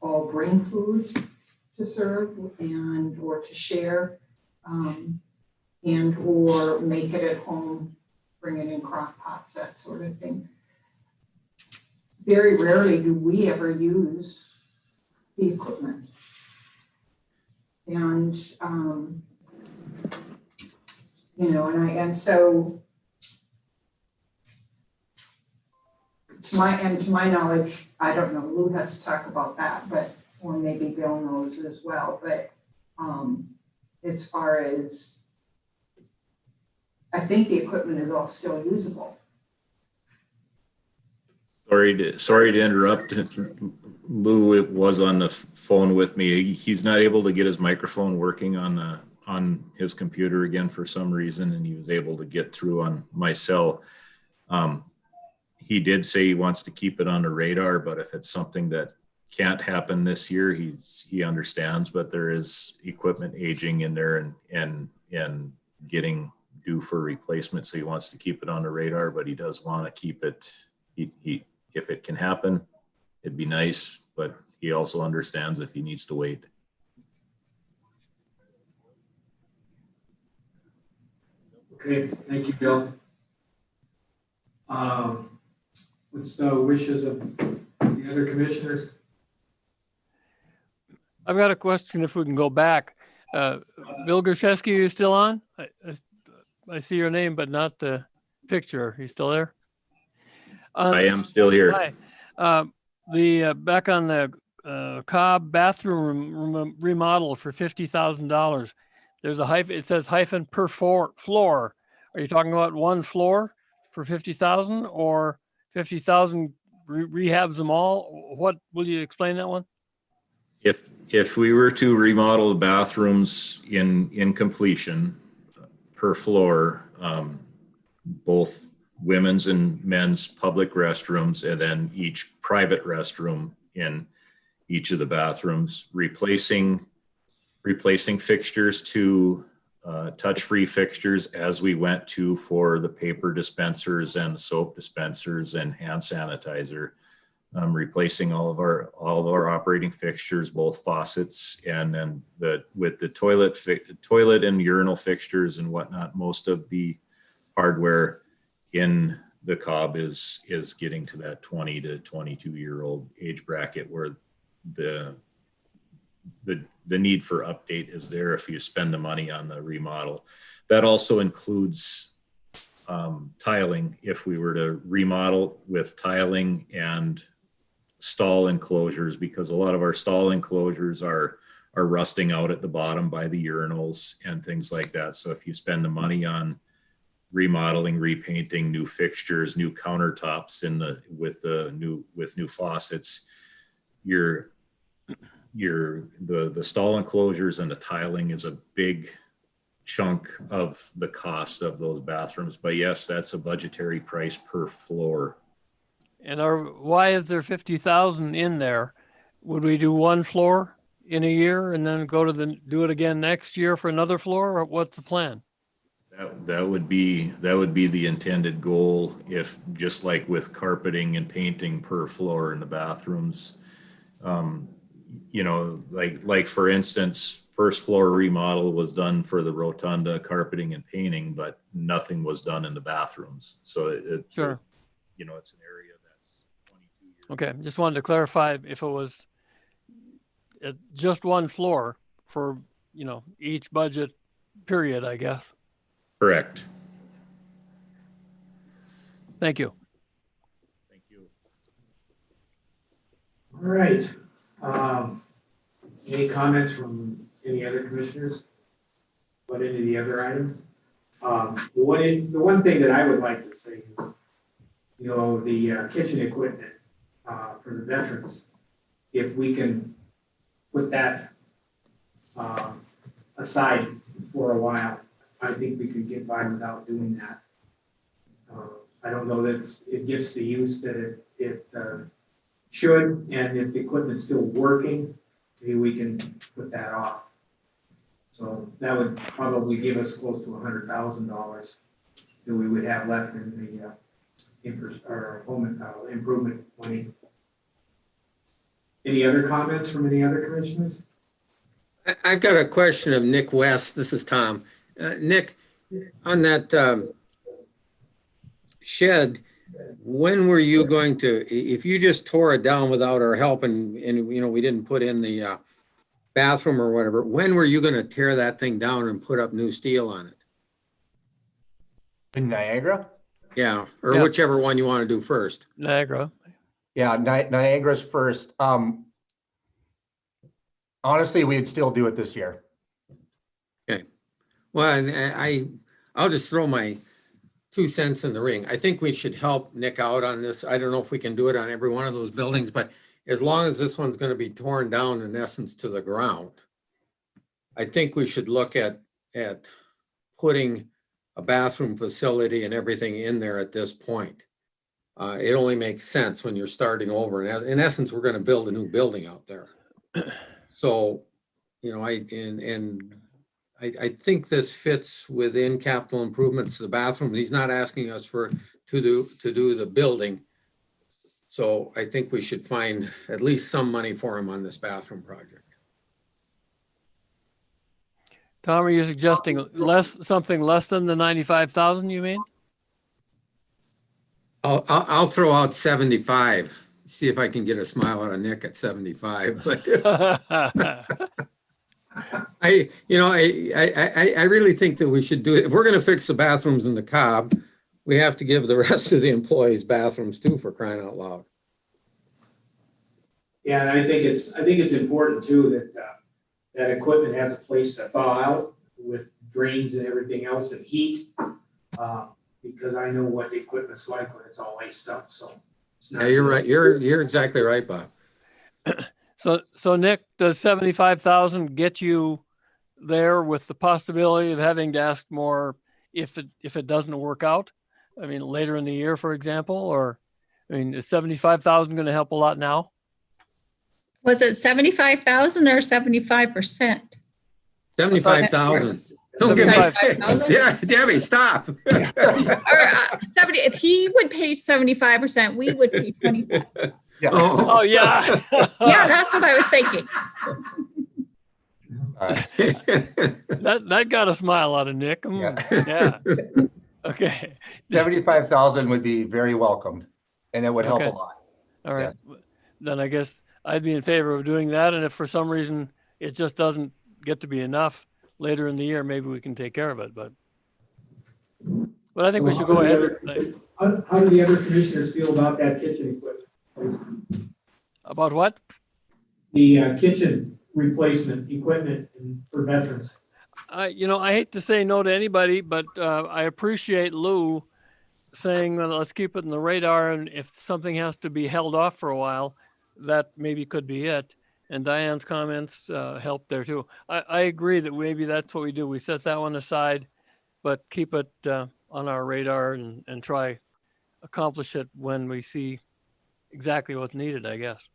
Speaker 2: all bring food to serve and or to share, and or make it at home, bring it in crock pots, that sort of thing. Very rarely do we ever use the equipment. And, you know, and so to my knowledge, I don't know, Lou has to talk about that, but, or maybe Bill knows as well, but as far as, I think the equipment is all still usable.
Speaker 7: Sorry to interrupt. Lou was on the phone with me. He's not able to get his microphone working on his computer again for some reason, and he was able to get through on my cell. He did say he wants to keep it on the radar, but if it's something that can't happen this year, he understands. But there is equipment aging in there and getting due for replacement, so he wants to keep it on the radar, but he does want to keep it. If it can happen, it'd be nice, but he also understands if he needs to wait.
Speaker 4: Okay, thank you, Bill. What's the wishes of the other commissioners?
Speaker 3: I've got a question if we can go back. Bill Gershewski, are you still on? I see your name, but not the picture. Are you still there?
Speaker 7: I am still here.
Speaker 3: Hi. Back on the Cobb bathroom remodel for $50,000. There's a hyphen. It says hyphen per floor. Are you talking about one floor for 50,000 or 50,000 rehabs them all? What will you explain that one?
Speaker 7: If we were to remodel the bathrooms in completion per floor, both women's and men's public restrooms, and then each private restroom in each of the bathrooms, replacing fixtures to touch-free fixtures as we went to for the paper dispensers and soap dispensers and hand sanitizer, replacing all of our operating fixtures, both faucets, and then with the toilet and urinal fixtures and whatnot. Most of the hardware in the Cobb is getting to that 20 to 22-year-old age bracket where the need for update is there if you spend the money on the remodel. That also includes tiling if we were to remodel with tiling and stall enclosures, because a lot of our stall enclosures are rusting out at the bottom by the urinals and things like that. So if you spend the money on remodeling, repainting, new fixtures, new countertops with new faucets, the stall enclosures and the tiling is a big chunk of the cost of those bathrooms. But yes, that's a budgetary price per floor.
Speaker 3: And why is there 50,000 in there? Would we do one floor in a year and then do it again next year for another floor, or what's the plan?
Speaker 7: That would be the intended goal, if just like with carpeting and painting per floor in the bathrooms. Like for instance, first floor remodel was done for the rotunda, carpeting and painting, but nothing was done in the bathrooms. So
Speaker 3: Sure.
Speaker 7: It's an area that's 22 years.
Speaker 3: Okay, just wanted to clarify if it was just one floor for, each budget period, I guess.
Speaker 7: Correct.
Speaker 3: Thank you.
Speaker 7: Thank you.
Speaker 4: All right. Any comments from any other commissioners? What any of the other items? The one thing that I would like to say is, the kitchen equipment for the veterans, if we can put that aside for a while, I think we could get by without doing that. I don't know that it gets the use that it should, and if the equipment's still working, maybe we can put that off. So that would probably give us close to $100,000 that we would have left in the home improvement money. Any other comments from any other commissioners?
Speaker 6: I've got a question of Nick West. This is Tom. Nick, on that shed, when were you going to, if you just tore it down without our help and we didn't put in the bathroom or whatever, when were you going to tear that thing down and put up new steel on it?
Speaker 8: In Niagara?
Speaker 6: Yeah, or
Speaker 3: Yeah.
Speaker 6: whichever one you want to do first.
Speaker 3: Niagara.
Speaker 8: Yeah, Niagara's first. Honestly, we'd still do it this year.
Speaker 6: Okay. Well, and I'll just throw my 2 cents in the ring. I think we should help Nick out on this. I don't know if we can do it on every one of those buildings, but as long as this one's going to be torn down in essence to the ground, I think we should look at putting a bathroom facility and everything in there at this point. It only makes sense when you're starting over. In essence, we're going to build a new building out there. So, I think this fits within capital improvements to the bathroom. He's not asking us to do the building. So I think we should find at least some money for him on this bathroom project.
Speaker 3: Tom, are you suggesting something less than the 95,000, you mean?
Speaker 6: I'll throw out 75. See if I can get a smile out of Nick at 75. But I really think that we should do it. If we're going to fix the bathrooms in the Cobb, we have to give the rest of the employees bathrooms too, for crying out loud.
Speaker 4: Yeah, and I think it's important too that that equipment has a place to thaw out with drains and everything else and heat, because I know what the equipment's like when it's all iced up. So it's not.
Speaker 6: Yeah, you're right. You're exactly right, Bob.
Speaker 3: So Nick, does 75,000 get you there with the possibility of having to ask more if it doesn't work out? I mean, later in the year, for example, or is 75,000 going to help a lot now?
Speaker 1: Was it 75,000 or 75%?
Speaker 6: 75,000. Don't give me.
Speaker 1: 75,000?
Speaker 6: Yeah, Debbie, stop.
Speaker 1: Or 70, if he would pay 75%, we would pay 25.
Speaker 8: Yeah.
Speaker 3: Oh yeah.
Speaker 1: Yeah, that's what I was thinking.
Speaker 3: That got a smile out of Nick. Yeah. Okay.
Speaker 8: 75,000 would be very welcomed, and it would help
Speaker 3: Okay.
Speaker 8: a lot.
Speaker 3: All right. Then I guess I'd be in favor of doing that. And if for some reason it just doesn't get to be enough later in the year, maybe we can take care of it. But But I think we
Speaker 4: So
Speaker 3: should
Speaker 4: how
Speaker 3: go
Speaker 4: do the
Speaker 3: ahead.
Speaker 4: How do the other commissioners feel about that kitchen equipment?
Speaker 3: About what?
Speaker 4: The kitchen replacement equipment for veterans?
Speaker 3: I hate to say no to anybody, but I appreciate Lou saying, well, let's keep it in the radar, and if something has to be held off for a while, that maybe could be it. And Diane's comments helped there too. I agree that maybe that's what we do. We set that one aside, but keep it on our radar and try accomplish it when we see exactly what's needed, I guess.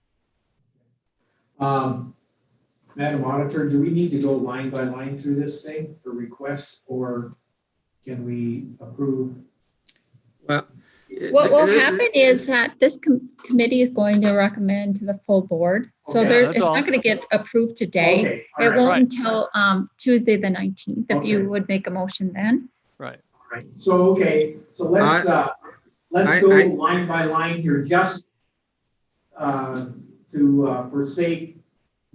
Speaker 4: Madam Auditor, do we need to go line by line through this thing for requests, or can we approve?
Speaker 6: Well,
Speaker 1: What will happen is that this committee is going to recommend to the full board. So
Speaker 4: Okay,
Speaker 1: there,
Speaker 3: that's
Speaker 1: it's
Speaker 3: all.
Speaker 1: not going to get approved today.
Speaker 4: Okay, all
Speaker 1: It
Speaker 4: right,
Speaker 1: won't
Speaker 3: Right.
Speaker 1: until Tuesday, the 19th, if
Speaker 4: Okay.
Speaker 1: you would make a motion then.
Speaker 3: Right.
Speaker 4: right. So let's go line by line here, just to forsake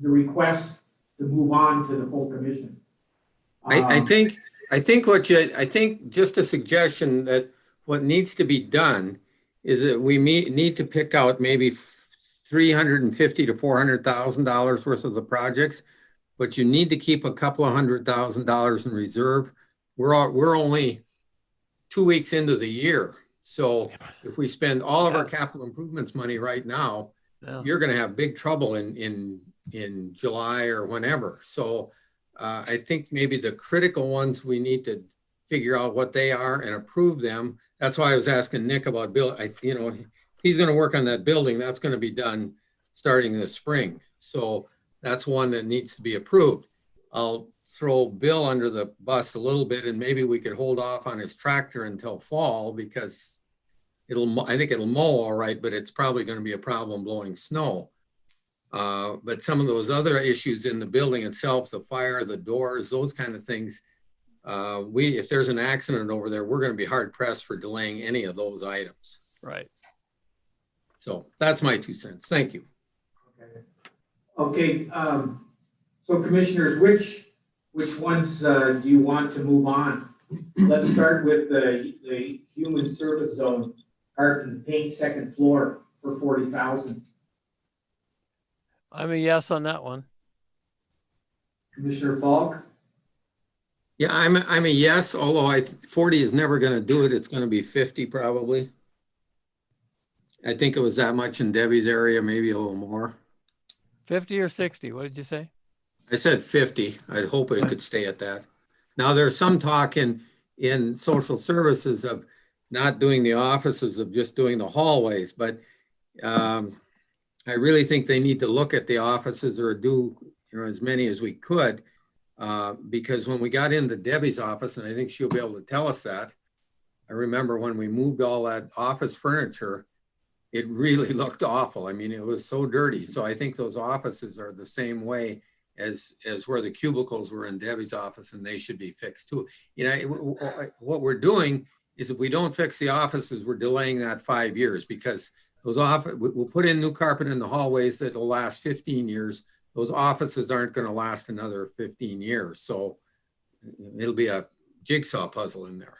Speaker 4: the request to move on to the full commission.
Speaker 6: I think just a suggestion that what needs to be done is that we need to pick out maybe $350,000 to $400,000 worth of the projects, but you need to keep a couple of $100,000 in reserve. We're only 2 weeks into the year. So if we spend all of our capital improvements money right now, you're going to have big trouble in July or whenever. So I think maybe the critical ones, we need to figure out what they are and approve them. That's why I was asking Nick about Bill. He's going to work on that building. That's going to be done starting this spring. So that's one that needs to be approved. I'll throw Bill under the bus a little bit, and maybe we could hold off on his tractor until fall, because I think it'll mow all right, but it's probably going to be a problem blowing snow. But some of those other issues in the building itself, the fire, the doors, those kind of things, if there's an accident over there, we're going to be hard pressed for delaying any of those items.
Speaker 3: Right.
Speaker 6: So that's my 2 cents. Thank you.
Speaker 4: Okay. So commissioners, which ones do you want to move on? Let's start with the human service zone, carpet and paint, second floor for $40,000.
Speaker 3: I'm a yes on that one.
Speaker 4: Commissioner Falk?
Speaker 6: Yeah, I'm a yes, although 40 is never going to do it. It's going to be 50 probably. I think it was that much in Debbie's area, maybe a little more.
Speaker 3: 50 or 60, what did you say?
Speaker 6: I said 50. I'd hope it could stay at that. Now there's some talk in social services of not doing the offices, of just doing the hallways, but I really think they need to look at the offices, or do as many as we could, because when we got into Debbie's office, and I think she'll be able to tell us that, I remember when we moved all that office furniture, it really looked awful. I mean, it was so dirty. So I think those offices are the same way as where the cubicles were in Debbie's office, and they should be fixed too. What we're doing is, if we don't fix the offices, we're delaying that 5 years, because we'll put in new carpet in the hallways that'll last 15 years. Those offices aren't going to last another 15 years. So it'll be a jigsaw puzzle in there.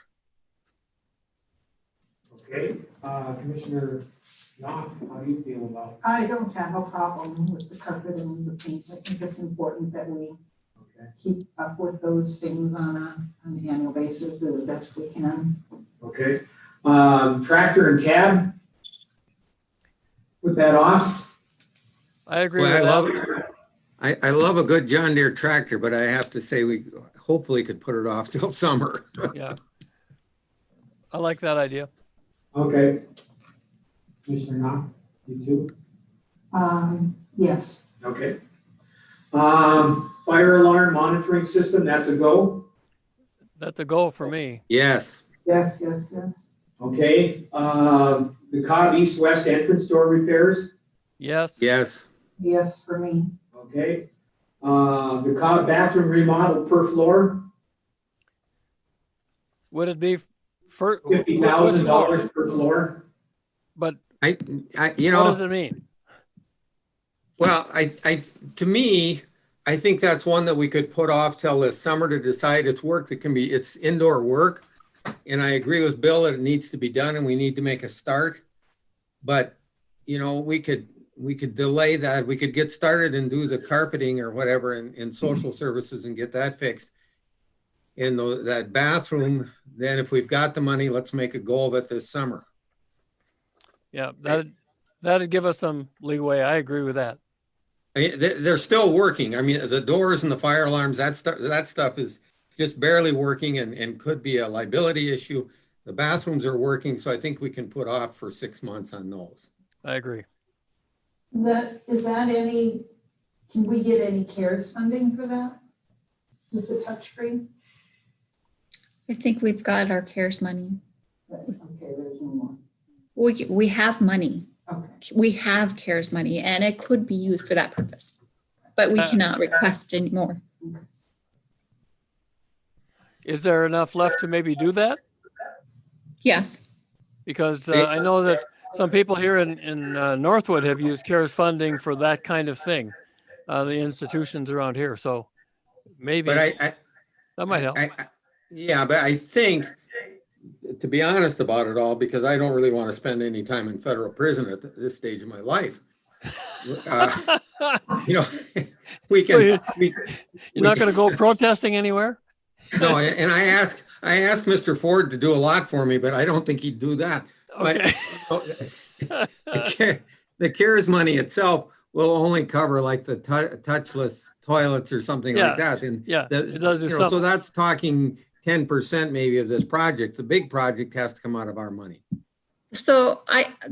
Speaker 4: Okay. Commissioner Knopf, how do you feel about it?
Speaker 2: I don't have a problem with the carpet and the paint. I think it's important that we keep up with those things on an annual basis as best we can.
Speaker 4: Okay. Tractor and cab? Put that off.
Speaker 3: I agree
Speaker 6: Well,
Speaker 3: with that.
Speaker 6: I love a good John Deere tractor, but I have to say we hopefully could put it off till summer.
Speaker 3: Yeah. I like that idea.
Speaker 4: Okay. Commissioner Knopf, you too?
Speaker 2: Yes.
Speaker 4: Okay. Fire alarm monitoring system, that's a go.
Speaker 3: That's a go for me.
Speaker 6: Yes.
Speaker 2: Yes, yes, yes.
Speaker 4: Okay. The Cobb east-west entrance door repairs.
Speaker 3: Yes.
Speaker 6: Yes.
Speaker 2: Yes, for me.
Speaker 4: Okay. The Cobb bathroom remodel per floor,
Speaker 3: Would it be for
Speaker 4: $50,000 per floor.
Speaker 3: But
Speaker 6: I
Speaker 3: what does it mean?
Speaker 6: well, to me, I think that's one that we could put off till the summer to decide. It's work that it's indoor work. and I agree with Bill that it needs to be done and we need to make a start. But, you know, we could delay that. We could get started and do the carpeting or whatever in social services and get that fixed. In that bathroom, then if we've got the money, let's make a go of it this summer.
Speaker 3: Yeah, that'd give us some leeway. I agree with that.
Speaker 6: I mean, they're still working. I mean, the doors and the fire alarms, that stuff is just barely working and could be a liability issue. The bathrooms are working, so I think we can put off for 6 months on those.
Speaker 3: I agree.
Speaker 2: Can we get any CARES funding for that? With the touch-free?
Speaker 1: I think we've got our CARES money.
Speaker 2: Okay, there's no more.
Speaker 1: We have money.
Speaker 2: Okay.
Speaker 1: We have CARES money and it could be used for that purpose, but we cannot request any more.
Speaker 3: Is there enough left to maybe do that?
Speaker 1: Yes.
Speaker 3: Because I know that some people here in Northwood have used CARES funding for that kind of thing, the institutions around here. So maybe
Speaker 6: But
Speaker 3: that might help.
Speaker 6: Yeah, but I think, to be honest about it all, because I don't really want to spend any time in federal prison at this stage of my life. You know, we can.
Speaker 3: You're not going to go protesting anywhere?
Speaker 6: No, and I asked Mr. Ford to do a lot for me, but I don't think he'd do that.
Speaker 3: Okay.
Speaker 6: But the CARES money itself will only cover like the touchless toilets or something like that. And
Speaker 3: it does do
Speaker 6: so that's talking 10% maybe of this project. The big project has to come out of our money.
Speaker 1: So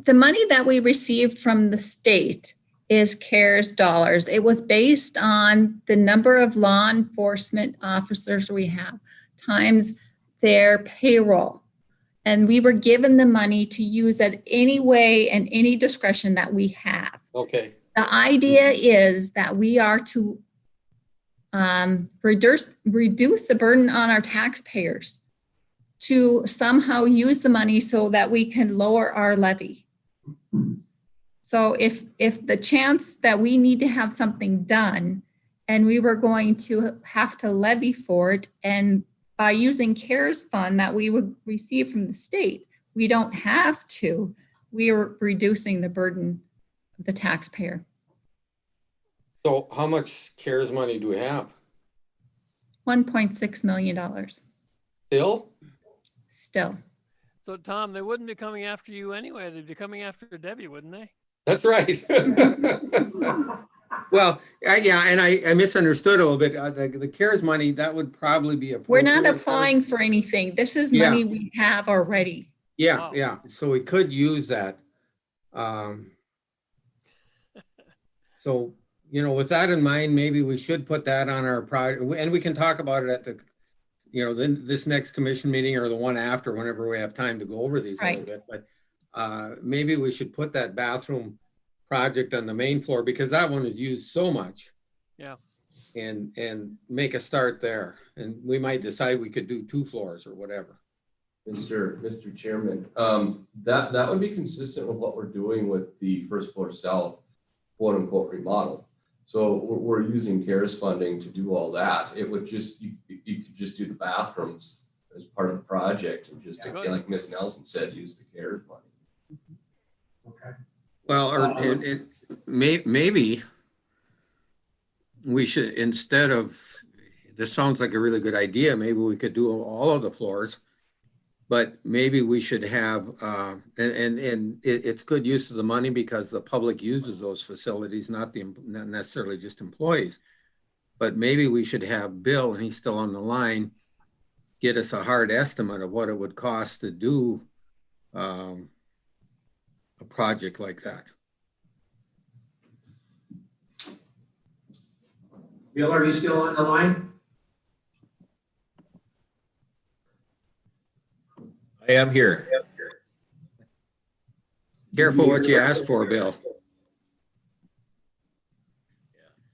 Speaker 1: the money that we received from the state is CARES dollars. It was based on the number of law enforcement officers we have times their payroll. And we were given the money to use at any way and any discretion that we have.
Speaker 6: Okay.
Speaker 1: The idea is that we are to reduce the burden on our taxpayers to somehow use the money so that we can lower our levy. So if the chance that we need to have something done and we were going to have to levy for it, and by using CARES fund that we would receive from the state, we don't have to, we are reducing the burden of the taxpayer.
Speaker 6: So how much CARES money do we have?
Speaker 1: $1.6 million. Still.
Speaker 3: So Tom, they wouldn't be coming after you anyway. They'd be coming after Debbie, wouldn't they?
Speaker 6: That's right. Well, yeah, and I misunderstood a little bit. The CARES money, that would probably be a.
Speaker 1: We're not applying for anything. This is money we have already.
Speaker 6: Yeah,
Speaker 3: Wow.
Speaker 6: yeah. So we could use that. So, you know, with that in mind, maybe we should put that on our project, and we can talk about it at the, you know, this next commission meeting or the one after, whenever we have time to go over these a little bit. But maybe we should put that bathroom project on the main floor because that one is used so much.
Speaker 3: Yeah.
Speaker 6: And make a start there. And we might decide we could do 2 floors or whatever.
Speaker 5: Mr. Chairman, that would be consistent with what we're doing with the first floor south, quote unquote remodel. So we're using CARES funding to do all that. It would just, you could just do the bathrooms as part of the project and just, again, like Ms. Nelson said, use the CARES money.
Speaker 4: Okay.
Speaker 6: Well, or maybe we should, instead of, this sounds like a really good idea, maybe we could do all of the floors, but maybe we should have, and it's good use of the money because the public uses those facilities, not necessarily just employees. But maybe we should have Bill, and he's still on the line, get us a hard estimate of what it would cost to do a project like that.
Speaker 4: Bill, are you still on the line?
Speaker 7: I am here.
Speaker 6: Careful what you ask for, Bill.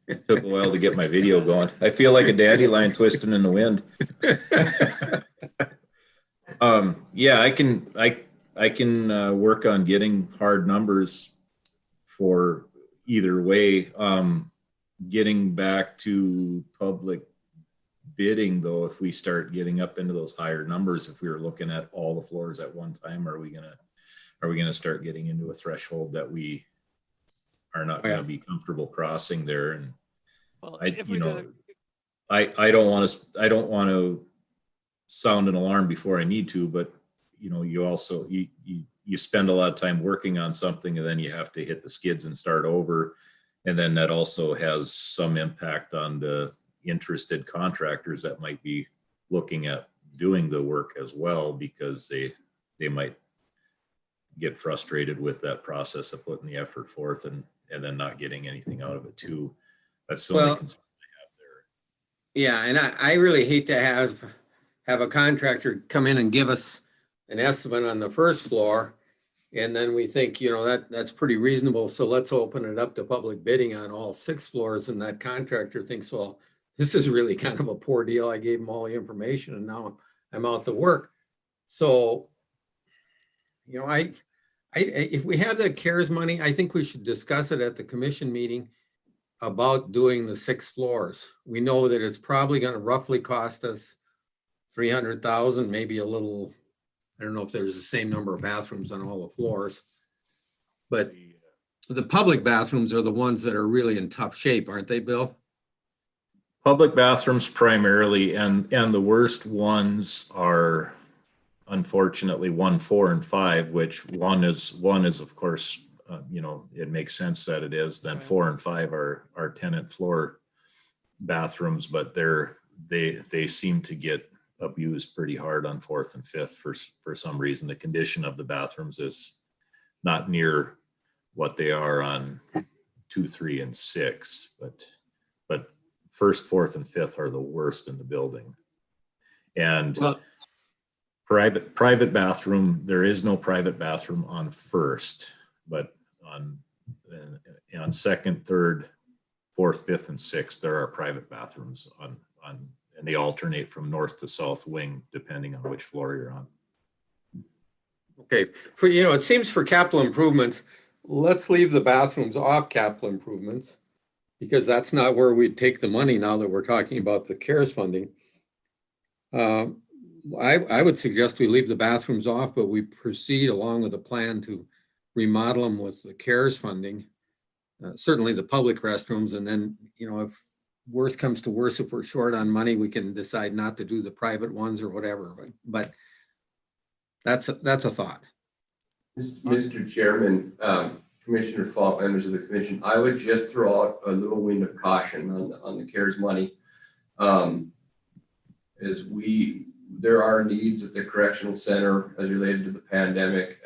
Speaker 7: It took a while to get my video going. I feel like a dandelion twisting in the wind. Yeah, I can work on getting hard numbers for either way. Getting back to public bidding though, if we start getting up into those higher numbers, if we were looking at all the floors at one time, are we gonna start getting into a threshold that we are not gonna be comfortable crossing there? And
Speaker 3: Well,
Speaker 7: I,
Speaker 3: if we
Speaker 7: you know,
Speaker 3: did
Speaker 7: I don't want to sound an alarm before I need to, but you know, you also, you spend a lot of time working on something and then you have to hit the skids and start over. And then that also has some impact on the interested contractors that might be looking at doing the work as well, because they might get frustrated with that process of putting the effort forth and then not getting anything out of it too. That's the only
Speaker 6: Well,
Speaker 7: concern I have there.
Speaker 6: Yeah, and I really hate to have a contractor come in and give us an estimate on the first floor. And then we think, you know, that's pretty reasonable. So let's open it up to public bidding on all 6 floors. And that contractor thinks, well, this is really kind of a poor deal. I gave him all the information and now I'm out to work. So, you know, if we have the CARES money, I think we should discuss it at the commission meeting about doing the 6 floors. We know that it's probably going to roughly cost us 300,000, maybe a little. I don't know if there's the same number of bathrooms on all the floors, but the public bathrooms are the ones that are really in tough shape, aren't they, Bill?
Speaker 7: Public bathrooms primarily, and the worst ones are unfortunately 1, 4, and 5, which one is of course, you know, it makes sense that it is. Then 4 and 5 are tenant floor bathrooms, but they seem to get abused pretty hard on 4th and 5th for some reason. The condition of the bathrooms is not near what they are on 2, 3, and 6, but 1st, 4th, and 5th are the worst in the building. And
Speaker 6: Well,
Speaker 7: private bathroom, there is no private bathroom on 1st, but on 2nd, 3rd, 4th, 5th, and 6th, there are private bathrooms on and they alternate from north to south wing depending on which floor you're on.
Speaker 6: okay, it seems for capital improvements, let's leave the bathrooms off capital improvements because that's not where we take the money now that we're talking about the CARES funding. I would suggest we leave the bathrooms off, but we proceed along with a plan to remodel them with the CARES funding. Certainly the public restrooms, and then, you know, if worse comes to worse, if we're short on money, we can decide not to do the private ones or whatever. But that's a thought.
Speaker 5: Mr. Chairman, Commissioner Falk, members of the commission, I would just throw out a little wind of caution on the CARES money. There are needs at the Correctional Center as related to the pandemic.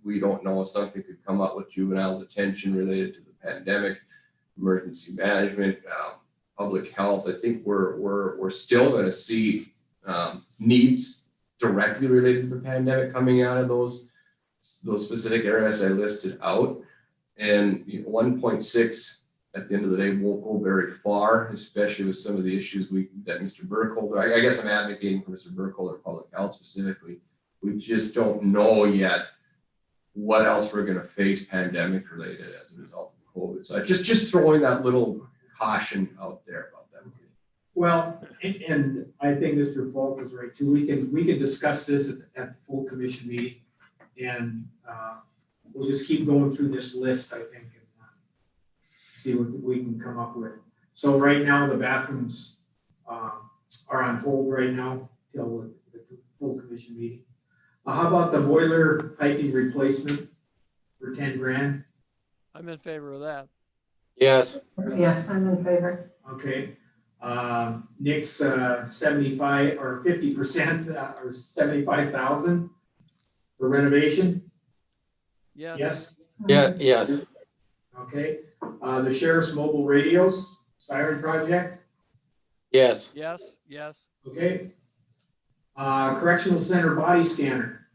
Speaker 5: We don't know if something could come up with juvenile detention related to the pandemic, emergency management, public health. I think we're still going to see needs directly related to the pandemic coming out of those specific areas I listed out. And 1.6 at the end of the day won't go very far, especially with some of the issues that Mr. Burkholder, I guess I'm advocating for Mr. Burkholder, public health specifically. We just don't know yet what else we're going to face pandemic related as a result of COVID. So just throwing that little caution out there about that.
Speaker 4: Well, and I think Mr. Falk is right too. We can discuss this at the full commission meeting, and we'll just keep going through this list, I think, and see what we can come up with. So right now the bathrooms are on hold right now till the full commission meeting. How about the boiler piping replacement for 10 grand?
Speaker 3: I'm in favor of that.
Speaker 6: Yes.
Speaker 2: Yes, I'm in favor.
Speaker 4: Okay. Nick's 75 or 50% or 75,000 for renovation.
Speaker 3: Yes.
Speaker 4: Yes.
Speaker 6: Yeah. Yes.
Speaker 4: Okay. The sheriff's mobile radios, siren project.
Speaker 6: Yes.
Speaker 3: Yes. Yes.
Speaker 4: Okay. Correctional Center body scanner.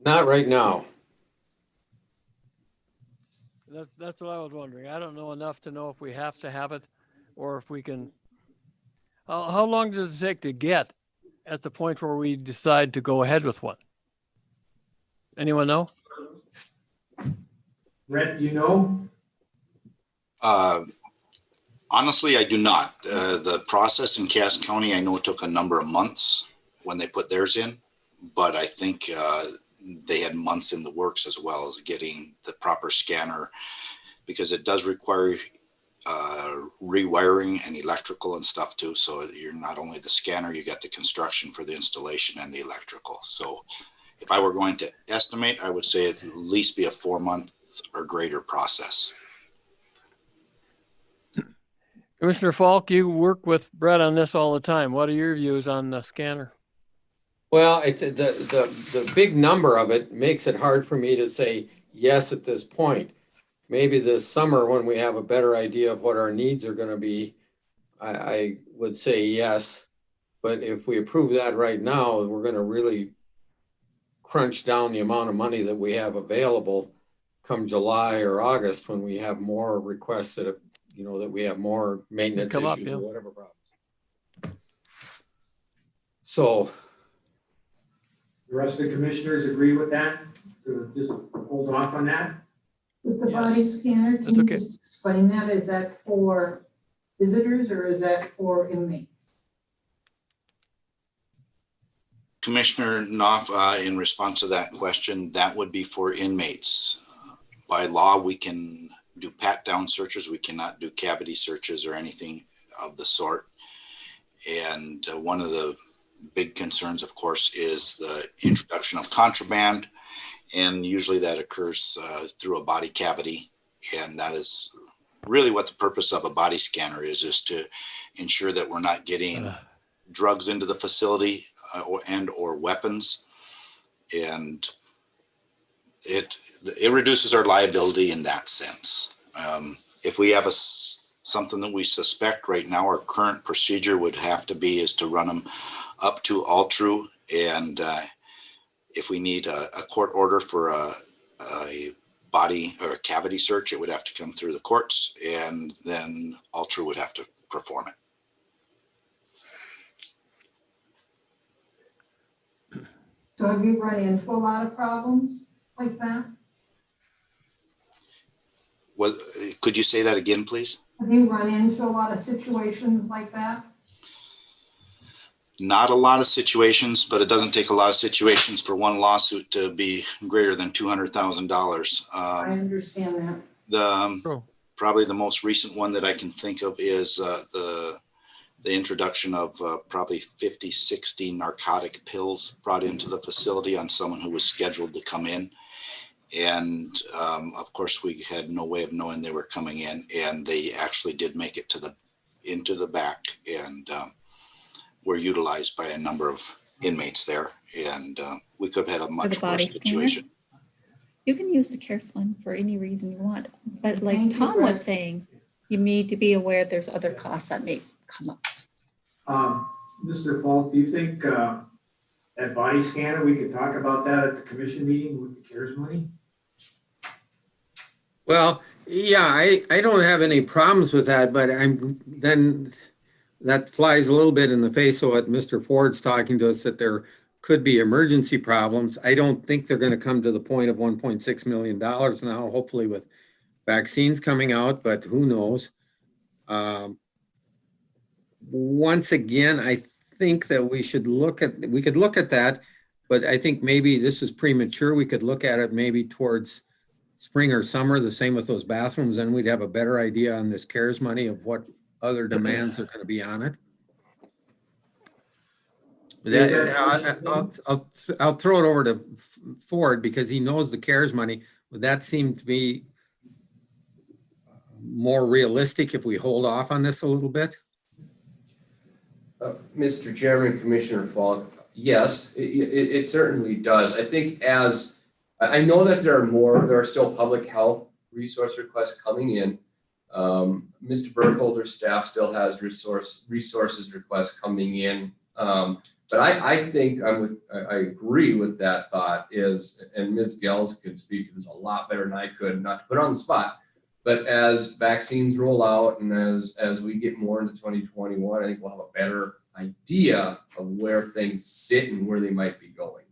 Speaker 6: Not right now.
Speaker 3: That's what I was wondering. I don't know enough to know if we have to have it or if we can. How long does it take to get at the point where we decide to go ahead with one? Anyone know?
Speaker 4: Brett, you know?
Speaker 9: Honestly, I do not. The process in Cass County, I know it took a number of months when they put theirs in, but I think they had months in the works as well as getting the proper scanner, because it does require rewiring and electrical and stuff too. So you're not only the scanner, you got the construction for the installation and the electrical. So if I were going to estimate, I would say it'd at least be a 4-month or greater process.
Speaker 3: Commissioner Falk, you work with Brett on this all the time. What are your views on the scanner?
Speaker 6: Well, the big number of it makes it hard for me to say yes at this point. Maybe this summer, when we have a better idea of what our needs are going to be, I would say yes. But if we approve that right now, we're going to really crunch down the amount of money that we have available come July or August, when we have more requests that have, that we have more maintenance
Speaker 3: Come up,
Speaker 6: issues
Speaker 3: yeah.
Speaker 6: or whatever problems. So
Speaker 4: The rest of the commissioners agree with that? To just hold off on that?
Speaker 2: With the
Speaker 3: Yeah.
Speaker 2: body scanner,
Speaker 3: That's
Speaker 2: can you
Speaker 3: okay.
Speaker 2: just explain that? Is that for visitors or is that for inmates?
Speaker 9: Commissioner Knopf, in response to that question, that would be for inmates. By law, we can do pat-down searches. We cannot do cavity searches or anything of the sort. And one of the big concerns, of course, is the introduction of contraband. And usually that occurs through a body cavity. And that is really what the purpose of a body scanner is to ensure that we're not getting drugs into the facility or weapons. And it reduces our liability in that sense. If we have something that we suspect right now, our current procedure would have to be is to run them up to Altru, and if we need a court order for a body or a cavity search, it would have to come through the courts, and then Altru would have to perform it.
Speaker 2: So have you run into a lot of problems like that?
Speaker 9: Could you say that again, please?
Speaker 2: Have you run into a lot of situations like that?
Speaker 9: Not a lot of situations, but it doesn't take a lot of situations for one lawsuit to be greater than $200,000.
Speaker 2: I understand that.
Speaker 9: Probably the most recent one that I can think of is the introduction of probably 50, 60 narcotic pills brought into the facility on someone who was scheduled to come in. And of course, we had no way of knowing they were coming in, and they actually did make it into the back and were utilized by a number of inmates there. And we could have had a much
Speaker 1: body
Speaker 9: worse
Speaker 1: scanner?
Speaker 9: situation.
Speaker 1: You can use the CARES one for any reason you want, but like
Speaker 2: Thank you,
Speaker 1: Tom was
Speaker 2: Brett.
Speaker 1: saying, you need to be aware there's other costs that may come up.
Speaker 4: Mr. Falk, do you think that body scanner, we could talk about that at the commission meeting with the CARES money?
Speaker 6: well, yeah, I don't have any problems with that, but then that flies a little bit in the face of what Mr. Ford's talking to us, that there could be emergency problems. I don't think they're going to come to the point of $1.6 million now, hopefully with vaccines coming out, but who knows? Once again, I think that we could look at that, but I think maybe this is premature. We could look at it maybe towards spring or summer, the same with those bathrooms, and we'd have a better idea on this CARES money of what other demands are going to be on it. I'll throw it over to Ford because he knows the CARES money. Would that seem to be more realistic if we hold off on this a little bit?
Speaker 5: Mr. Chairman, Commissioner Falk, yes, it certainly does. I think I know that there are still public health resource requests coming in. Mr. Burkholder's staff still has resources requests coming in. But I think I agree with that thought and Ms. Gels could speak to this a lot better than I could, not to put her on the spot. But as vaccines roll out and as we get more into 2021, I think we'll have a better idea of where things sit and where they might be going.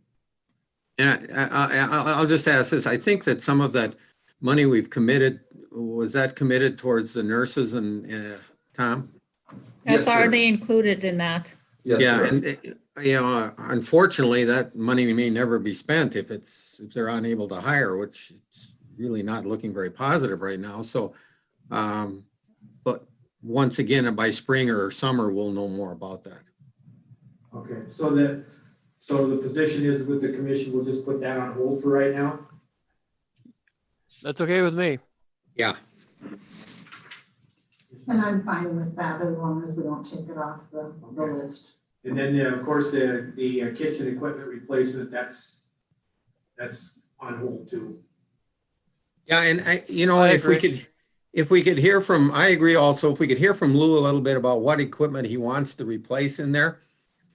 Speaker 6: And I'll just ask this. I think that some of that money we've committed, was that committed towards the nurses and Tom?
Speaker 1: That's
Speaker 5: Yes, sir.
Speaker 1: already included in that.
Speaker 5: Yes,
Speaker 6: Yeah,
Speaker 5: sir.
Speaker 6: and, unfortunately, that money may never be spent if they're unable to hire, which is really not looking very positive right now. So, but once again, by spring or summer, we'll know more about that.
Speaker 4: Okay, so the position is with the commission, we'll just put that on hold for right now?
Speaker 3: That's okay with me.
Speaker 6: Yeah.
Speaker 2: And I'm fine with that as long as we don't take it off the list.
Speaker 4: And then, of course, the kitchen equipment replacement, that's on hold too.
Speaker 6: Yeah, and
Speaker 3: I
Speaker 6: if we could hear from, I agree also, if we could hear from Lou a little bit about what equipment he wants to replace in there.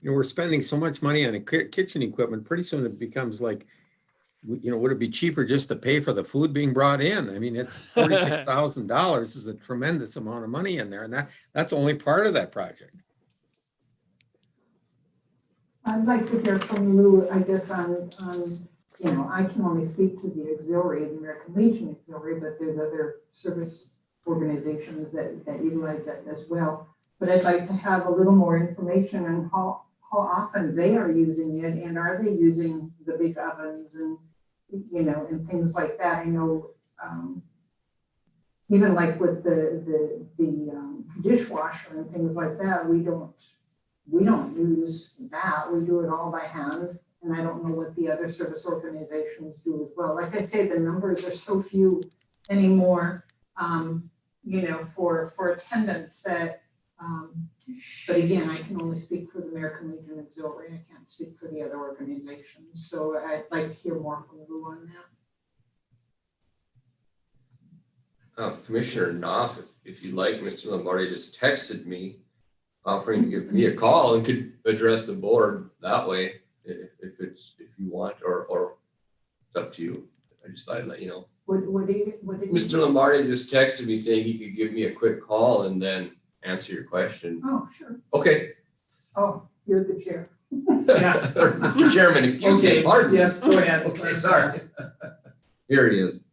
Speaker 6: You know, we're spending so much money on kitchen equipment, pretty soon it becomes like, you know, would it be cheaper just to pay for the food being brought in? I mean, it's $46,000 is a tremendous amount of money in there, and that's only part of that project.
Speaker 2: I'd like to hear from Lou, I guess, on, you know, I can only speak to the auxiliary, the American Legion Auxiliary, but there's other service organizations that utilize that as well. But I'd like to have a little more information on how often they are using it, and are they using the big ovens and, you know, and things like that. I know, even like with the dishwasher and things like that, we don't use that. We do it all by hand. And I don't know what the other service organizations do as well. Like I say, the numbers are so few anymore, you know, for attendance that, but again, I can only speak for the American Legion Auxiliary. I can't speak for the other organizations. So I'd like to hear more from Lou on that.
Speaker 5: Commissioner Knopf, if you'd like, Mr. Lombardi just texted me offering to give me a call and could address the board that way if you want, or it's up to you. I just thought I'd let you know.
Speaker 2: What did
Speaker 5: Mr. Lombardi just texted me saying he could give me a quick call and then answer your question.
Speaker 2: Oh, sure.
Speaker 5: Okay.
Speaker 2: Oh, you're the chair.
Speaker 4: Yeah.
Speaker 5: Or Mr. Chairman, excuse me, pardon.
Speaker 4: Yes, go ahead.
Speaker 5: Okay, sorry. Here he is.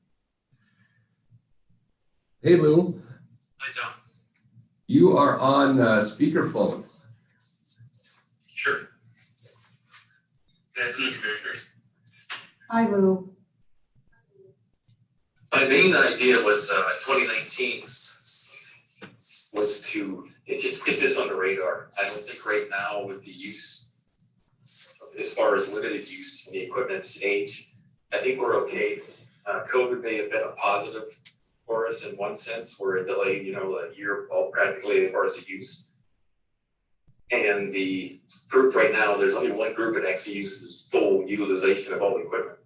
Speaker 5: Hey, Lou.
Speaker 10: Hi, John.
Speaker 5: You are on speakerphone.
Speaker 10: Sure. Good afternoon, Commissioners.
Speaker 2: Hi, Lou.
Speaker 10: My main idea was 2019 was to just get this on the radar. I don't think right now with the use, as far as limited use and the equipment's age, I think we're okay. COVID may have been a positive for us in one sense, where it delayed, you know, a year practically as far as the use. And the group right now, there's only one group that actually uses full utilization of all the equipment.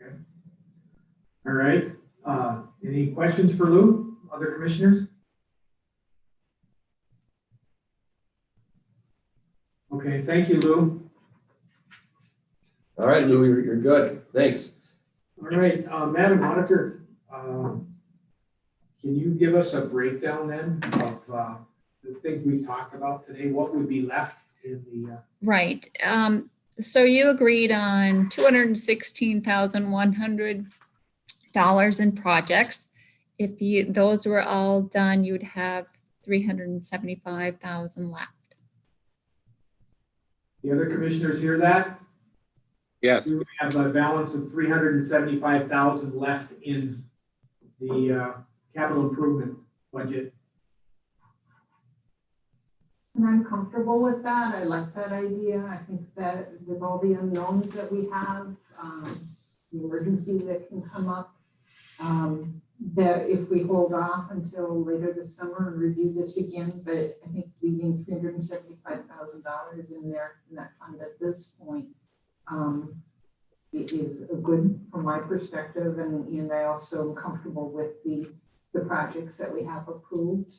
Speaker 4: Okay. All right. Any questions for Lou, other commissioners? Okay, thank you, Lou.
Speaker 5: All right, Lou, you're good. Thanks.
Speaker 4: All right, Madam Auditor, can you give us a breakdown then of the things we've talked about today? What would be left in the?
Speaker 1: Right. So you agreed on $216,100 in projects. If those were all done, you'd have $375,000 left.
Speaker 4: The other commissioners hear that?
Speaker 6: Yes.
Speaker 4: We have a balance of $375,000 left in the capital improvement budget.
Speaker 2: And I'm comfortable with that. I like that idea. I think that with all the unknowns that we have, the emergencies that can come up, that if we hold off until later this summer and review this again, but I think leaving $375,000 in there in that fund at this point, it is good from my perspective, and I also am comfortable with the projects that we have approved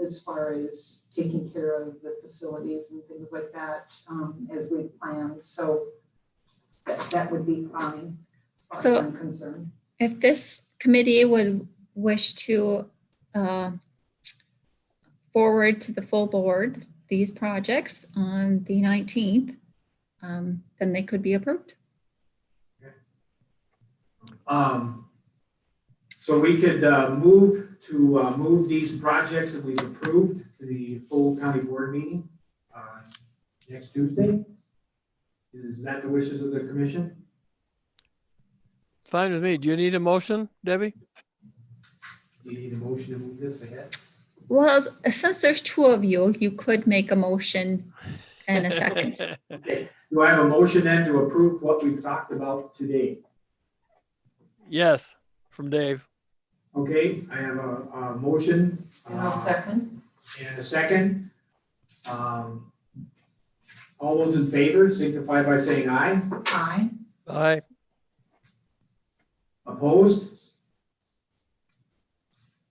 Speaker 2: as far as taking care of the facilities and things like that as we planned. So that would be fine as far as I'm concerned.
Speaker 1: If this committee would wish to forward to the full board these projects on the 19th, then they could be approved.
Speaker 4: So we could move these projects that we've approved to the full county board meeting next Tuesday. Is that the wishes of the commission?
Speaker 3: Fine with me. Do you need a motion, Debbie?
Speaker 4: Do you need a motion to move this ahead?
Speaker 1: Well, since there's two of you, you could make a motion and a second.
Speaker 4: Okay. Do I have a motion then to approve what we've talked about today?
Speaker 3: Yes, from Dave.
Speaker 4: Okay, I have a motion.
Speaker 2: And I'll second.
Speaker 4: And a second. All those in favor signify by saying aye.
Speaker 2: Aye.
Speaker 3: Aye.
Speaker 4: Opposed?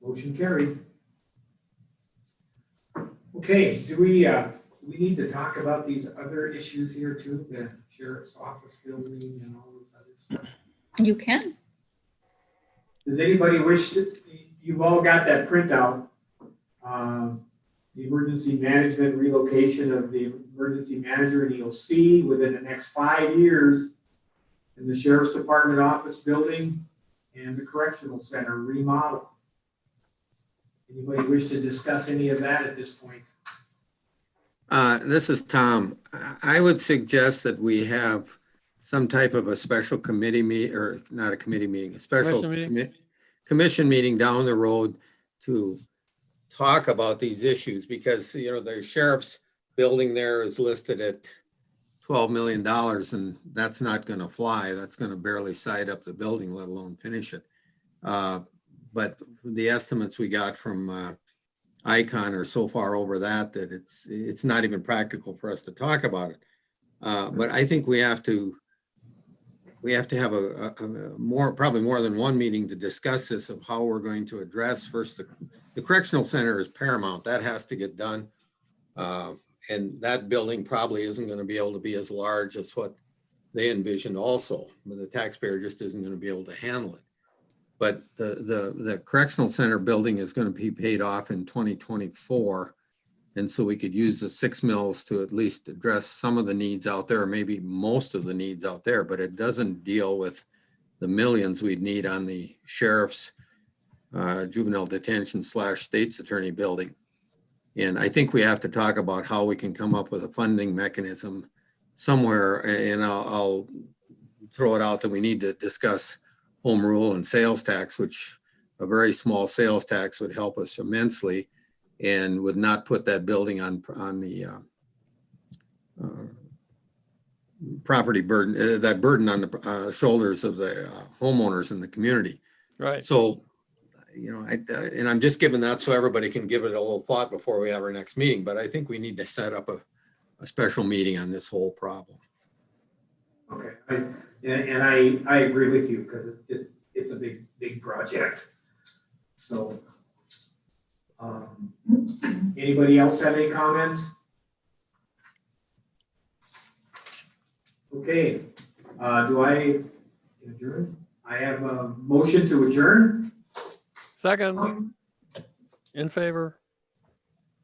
Speaker 4: Motion carried. Okay, do we need to talk about these other issues here too, the sheriff's office building and all this other stuff?
Speaker 1: You can.
Speaker 4: Does anybody wish, you've all got that printout, the emergency management relocation of the emergency manager and EOC within the next 5 years in the sheriff's department office building and the correctional center remodel. Anybody wish to discuss any of that at this point?
Speaker 6: This is Tom. I would suggest that we have some type of a special committee or not a committee meeting, a special commission meeting down the road to talk about these issues because, you know, the sheriff's building there is listed at $12 million and that's not going to fly. That's going to barely side up the building, let alone finish it. But the estimates we got from Icon are so far over that it's not even practical for us to talk about it. But I think we have to have a probably more than one meeting to discuss this of how we're going to address first the correctional center is paramount. That has to get done. And that building probably isn't going to be able to be as large as what they envisioned also, but the taxpayer just isn't going to be able to handle it. But the correctional center building is going to be paid off in 2024. And so we could use the 6 mils to at least address some of the needs out there, or maybe most of the needs out there, but it doesn't deal with the millions we'd need on the sheriff's juvenile detention / state's attorney building. And I think we have to talk about how we can come up with a funding mechanism somewhere. And I'll throw it out that we need to discuss home rule and sales tax, which a very small sales tax would help us immensely and would not put that building on the property burden, that burden on the shoulders of the homeowners in the community.
Speaker 3: Right.
Speaker 6: So, you know, and I'm just giving that so everybody can give it a little thought before we have our next meeting, but I think we need to set up a special meeting on this whole problem.
Speaker 4: Okay, I agree with you because it's a big project. So, anybody else have any comments? Okay, do I adjourn? I have a motion to adjourn.
Speaker 3: Second. In favor.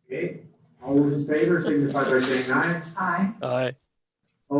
Speaker 4: Okay, all those in favor signify by saying aye.
Speaker 2: Aye.
Speaker 3: Aye.